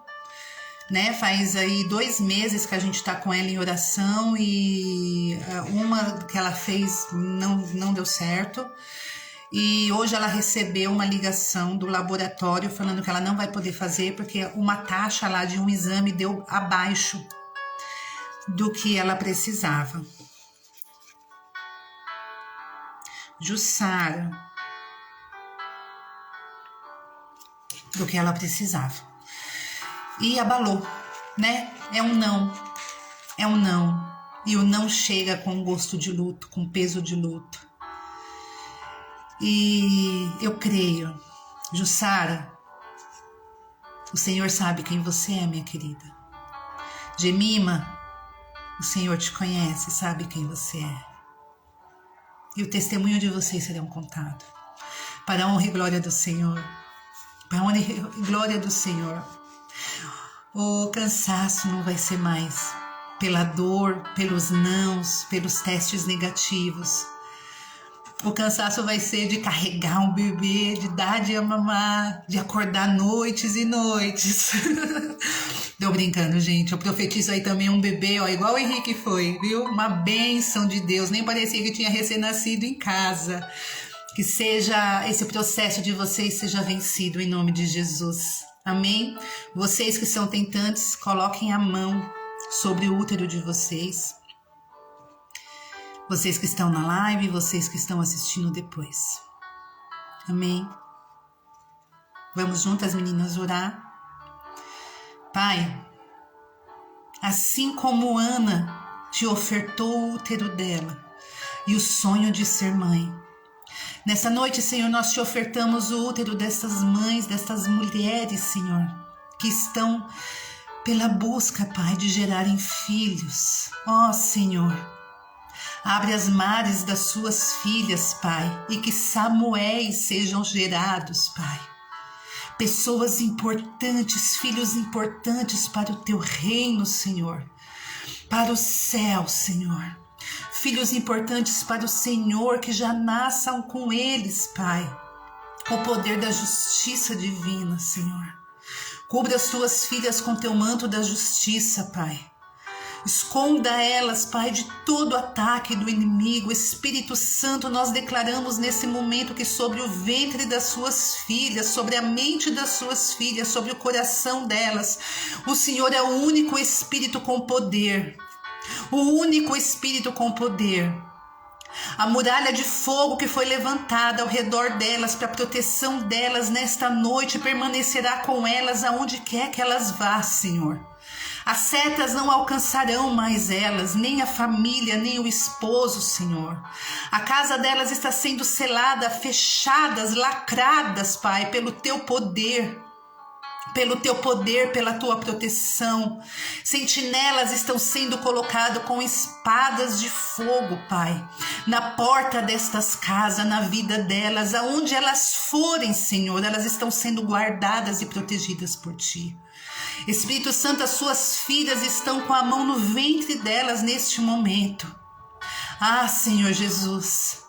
né? Faz aí 2 meses que a gente tá com ela em oração e uma que ela fez não deu certo. E hoje ela recebeu uma ligação do laboratório falando que ela não vai poder fazer porque uma taxa lá de um exame deu abaixo do que ela precisava. Jussara, do que ela precisava. E abalou, né? É um não. E o não chega com gosto de luto, com peso de luto. E eu creio, Jussara, o Senhor sabe quem você é, minha querida. Gemima, o Senhor te conhece, sabe quem você é. E o testemunho de vocês serão contado. Para a honra e glória do Senhor. Para a honra e glória do Senhor. O cansaço não vai ser mais pela dor, pelos nãos, pelos testes negativos. O cansaço vai ser de carregar um bebê, de dar de mamar, de acordar noites e noites. Tô brincando, gente. Eu profetizo aí também um bebê, ó, igual o Henrique foi, viu? Uma bênção de Deus. Nem parecia que tinha recém-nascido em casa. Que seja esse processo de vocês seja vencido em nome de Jesus. Amém? Vocês que são tentantes, coloquem a mão sobre o útero de vocês. Vocês que estão na live, vocês que estão assistindo depois. Amém? Vamos juntas, meninas, orar. Pai, assim como Ana te ofertou o útero dela e o sonho de ser mãe, nessa noite, Senhor, nós te ofertamos o útero dessas mães, dessas mulheres, Senhor, que estão pela busca, Pai, de gerarem filhos. Ó, Senhor, abre as mares das suas filhas, Pai, e que Samuéis sejam gerados, Pai. Pessoas importantes, filhos importantes para o teu reino, Senhor. Para o céu, Senhor. Filhos importantes para o Senhor, que já nasçam com eles, Pai. O poder da justiça divina, Senhor. Cubra as tuas filhas com teu manto da justiça, Pai. Esconda elas, Pai, de todo ataque do inimigo. Espírito Santo, nós declaramos nesse momento que sobre o ventre das suas filhas, sobre a mente das suas filhas, sobre o coração delas, o Senhor é o único Espírito com poder. O único Espírito com poder. A muralha de fogo que foi levantada ao redor delas para a proteção delas nesta noite permanecerá com elas aonde quer que elas vá, Senhor. As setas não alcançarão mais elas, nem a família, nem o esposo, Senhor. A casa delas está sendo selada, fechadas, lacradas, Pai, pelo teu poder. Pelo teu poder, pela tua proteção. Sentinelas estão sendo colocadas com espadas de fogo, Pai, na porta destas casas, na vida delas, aonde elas forem, Senhor, elas estão sendo guardadas e protegidas por ti. Espírito Santo, as suas filhas estão com a mão no ventre delas neste momento. Ah, Senhor Jesus,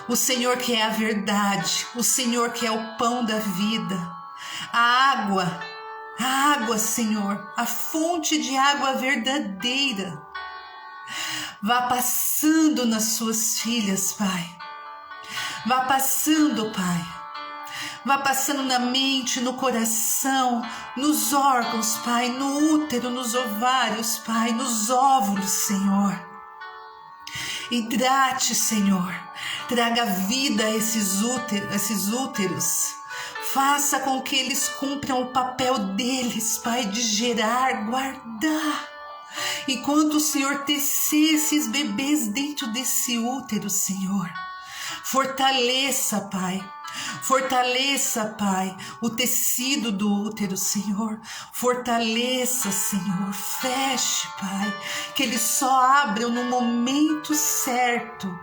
o Senhor que é a verdade, o Senhor que é o pão da vida, a água, Senhor, a fonte de água verdadeira, vá passando nas suas filhas, Pai. Vá passando, Pai. Vá passando na mente, no coração, nos órgãos, Pai, no útero, nos ovários, Pai, nos óvulos, Senhor. Hidrate, Senhor. Traga vida a esses úteros. Faça com que eles cumpram o papel deles, Pai, de gerar, guardar. Enquanto o Senhor tecer esses bebês dentro desse útero, Senhor, fortaleça, Pai. Fortaleça, Pai, o tecido do útero, Senhor. Fortaleça, Senhor. Feche, Pai, que eles só abram no momento certo.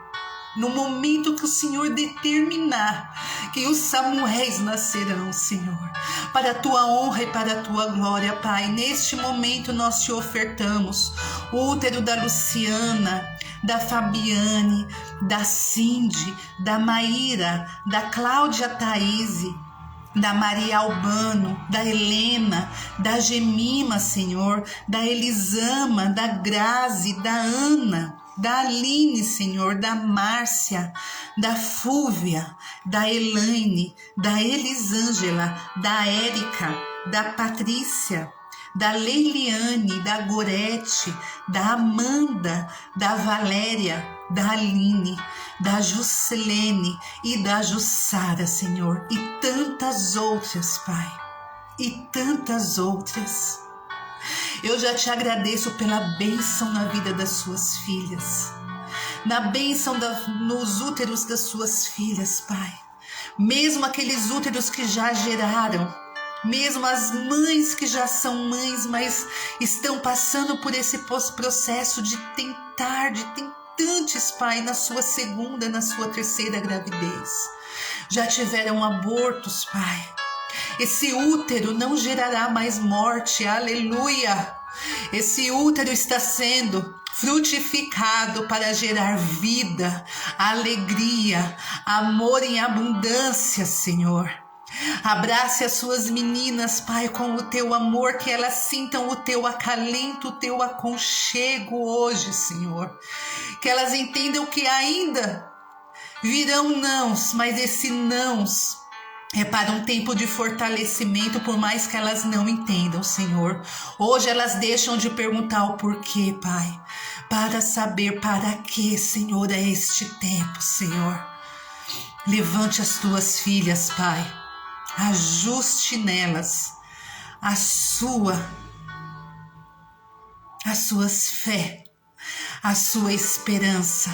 no momento que o Senhor determinar que os Samuéis nascerão, Senhor, para a tua honra e para a tua glória, Pai. Neste momento nós te ofertamos o útero da Luciana, da Fabiane, da Cindy, da Maíra, da Cláudia Thaís, da Maria Albano, da Helena, da Gemima, Senhor, da Elisama, da Grazi, da Ana, da Aline, Senhor, da Márcia, da Fúvia, da Elaine, da Elisângela, da Érica, da Patrícia, da Leiliane, da Gorete, da Amanda, da Valéria, da Aline, da Juscelene e da Jussara, Senhor, e tantas outras, Pai, e tantas outras. Eu já te agradeço pela bênção na vida das suas filhas, na bênção nos úteros das suas filhas, Pai. Mesmo aqueles úteros que já geraram, mesmo as mães que já são mães, mas estão passando por esse processo de tentantes, Pai, na sua segunda, na sua terceira gravidez. Já tiveram abortos, Pai. Esse útero não gerará mais morte, aleluia. Esse útero está sendo frutificado para gerar vida, alegria, amor em abundância, Senhor. Abrace as suas meninas, Pai, com o teu amor, que elas sintam o teu acalento, o teu aconchego hoje, Senhor. Que elas entendam que ainda virão nãos, mas esse nãos é para um tempo de fortalecimento, por mais que elas não entendam, Senhor. Hoje elas deixam de perguntar o porquê, Pai, para saber para que, Senhor, é este tempo, Senhor. Levante as tuas filhas, Pai. Ajuste nelas as suas fé, a sua esperança,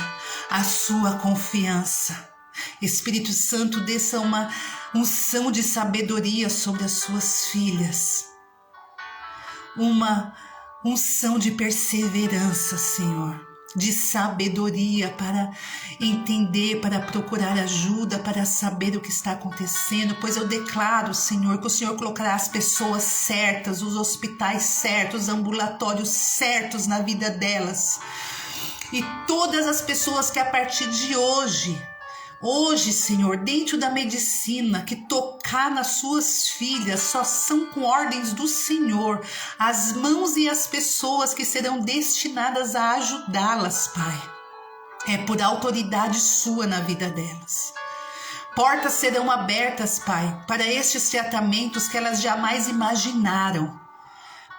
a sua confiança. Espírito Santo, desça uma unção de sabedoria sobre as suas filhas, uma unção de perseverança, Senhor, de sabedoria para entender, para procurar ajuda, para saber o que está acontecendo, pois eu declaro, Senhor, que o Senhor colocará as pessoas certas, os hospitais certos, os ambulatórios certos na vida delas, e todas as pessoas que a partir de hoje, Senhor, dentro da medicina, que tocar nas suas filhas só são com ordens do Senhor, as mãos e as pessoas que serão destinadas a ajudá-las, Pai, é por autoridade sua na vida delas. Portas serão abertas, Pai, para estes tratamentos que elas jamais imaginaram.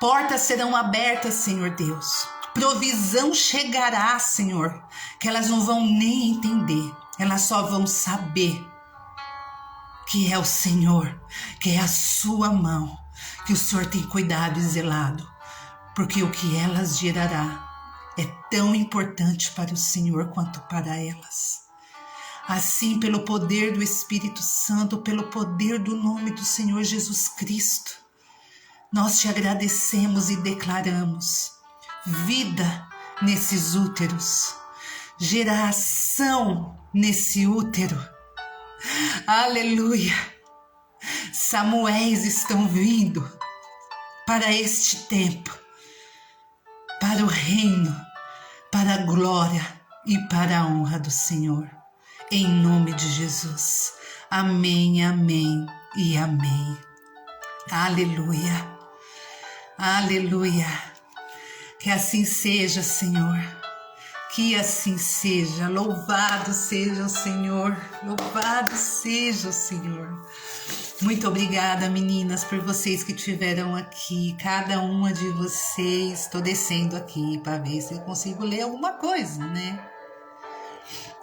Portas serão abertas, Senhor Deus. Provisão chegará, Senhor, que elas não vão nem entender. Elas só vão saber que é o Senhor, que é a sua mão, que o Senhor tem cuidado e zelado, porque o que elas gerará é tão importante para o Senhor quanto para elas. Assim, pelo poder do Espírito Santo, pelo poder do nome do Senhor Jesus Cristo, nós te agradecemos e declaramos vida nesses úteros, geração nesse útero. Aleluia! Samuéis estão vindo para este tempo, para o reino, para a glória e para a honra do Senhor. Em nome de Jesus. Amém, amém e amém. Aleluia! Aleluia! Que assim seja, Senhor. Que assim seja. Louvado seja o Senhor. Louvado seja o Senhor. Muito obrigada, meninas, por vocês que estiveram aqui. Cada uma de vocês. Estou descendo aqui para ver se eu consigo ler alguma coisa, né?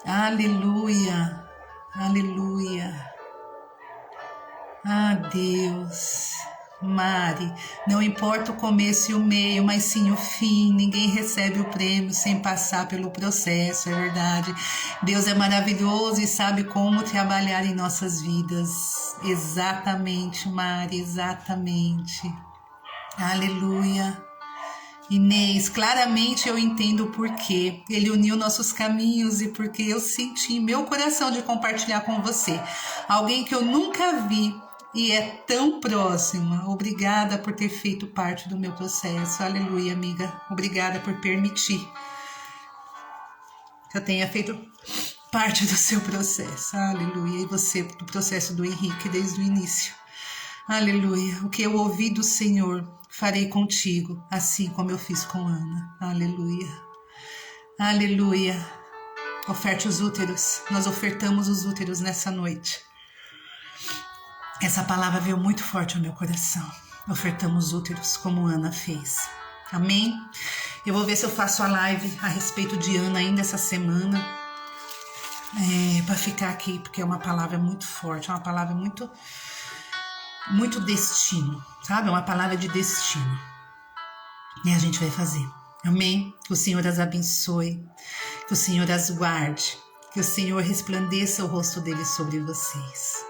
Aleluia. Aleluia. Ah, Deus. Mari, não importa o começo e o meio, mas sim o fim. Ninguém recebe o prêmio sem passar pelo processo, é verdade. Deus é maravilhoso e sabe como trabalhar em nossas vidas. Exatamente, Mari, exatamente. Aleluia. Inês, claramente eu entendo o porquê. Ele uniu nossos caminhos e porque eu senti em meu coração de compartilhar com você. Alguém que eu nunca vi e é tão próxima. Obrigada por ter feito parte do meu processo. Aleluia, amiga. Obrigada por permitir que eu tenha feito parte do seu processo. Aleluia. E você do processo do Henrique desde o início. Aleluia. O que eu ouvi do Senhor farei contigo, assim como eu fiz com Ana. Aleluia. Aleluia. Oferte os úteros. Nós ofertamos os úteros nessa noite. Essa palavra veio muito forte ao meu coração. Ofertamos úteros como Ana fez. Amém? Eu vou ver se eu faço a live a respeito de Ana ainda essa semana. Para ficar aqui, porque é uma palavra muito forte, é uma palavra muito destino, sabe? É uma palavra de destino. E a gente vai fazer. Amém? Que o Senhor as abençoe, que o Senhor as guarde, que o Senhor resplandeça o rosto dele sobre vocês.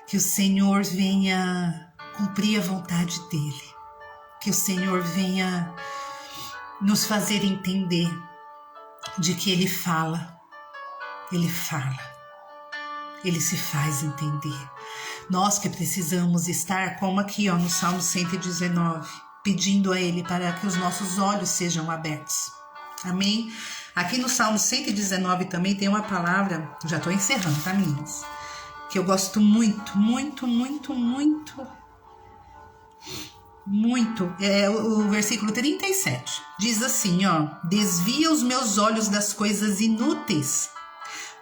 Que o Senhor venha cumprir a vontade dele. Que o Senhor venha nos fazer entender de que ele fala, ele se faz entender. Nós que precisamos estar, como aqui no Salmo 119, pedindo a ele para que os nossos olhos sejam abertos. Amém? Aqui no Salmo 119 também tem uma palavra, já estou encerrando, tá, meninas? Que eu gosto muito. É o versículo 37. Diz assim, desvia os meus olhos das coisas inúteis,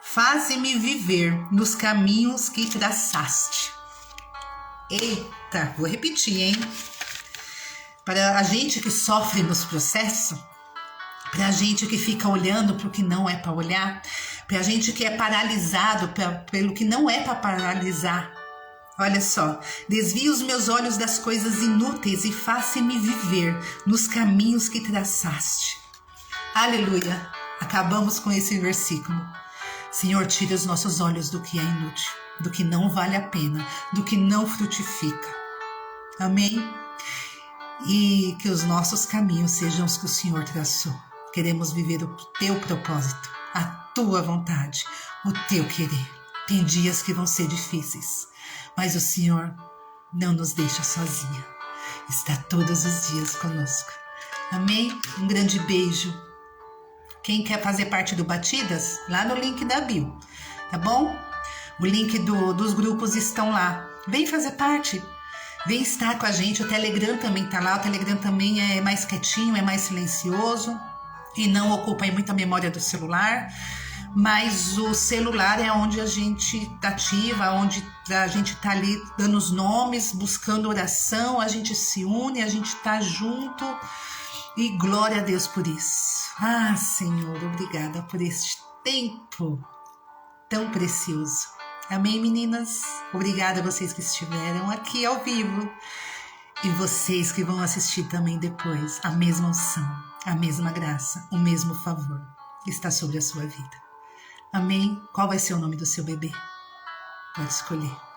faze-me viver nos caminhos que traçaste. Eita, vou repetir, hein? Para a gente que sofre nos processos, para a gente que fica olhando para o que não é para olhar, para a gente que é paralisado pelo que não é para paralisar. Olha só, desvia os meus olhos das coisas inúteis e faça-me viver nos caminhos que traçaste. Aleluia, acabamos com esse versículo. Senhor, tira os nossos olhos do que é inútil, do que não vale a pena, do que não frutifica. Amém? E que os nossos caminhos sejam os que o Senhor traçou. Queremos viver o teu propósito, a tua vontade, o teu querer. Tem dias que vão ser difíceis, mas o Senhor não nos deixa sozinha. Está todos os dias conosco. Amém? Um grande beijo. Quem quer fazer parte do Batidas, lá no link da bio, tá bom? O link dos grupos estão lá. Vem fazer parte. Vem estar com a gente. O Telegram também tá lá. O Telegram também é mais quietinho, é mais silencioso e não ocupa muita memória do celular. Mas o celular é onde a gente ativa, onde a gente tá ali dando os nomes, buscando oração, a gente se une, a gente tá junto. E glória a Deus por isso. Ah, Senhor, obrigada por este tempo tão precioso. Amém, meninas? Obrigada a vocês que estiveram aqui ao vivo. E vocês que vão assistir também depois. A mesma unção, a mesma graça, o mesmo favor está sobre a sua vida. Amém? Qual vai ser o nome do seu bebê? Pode escolher.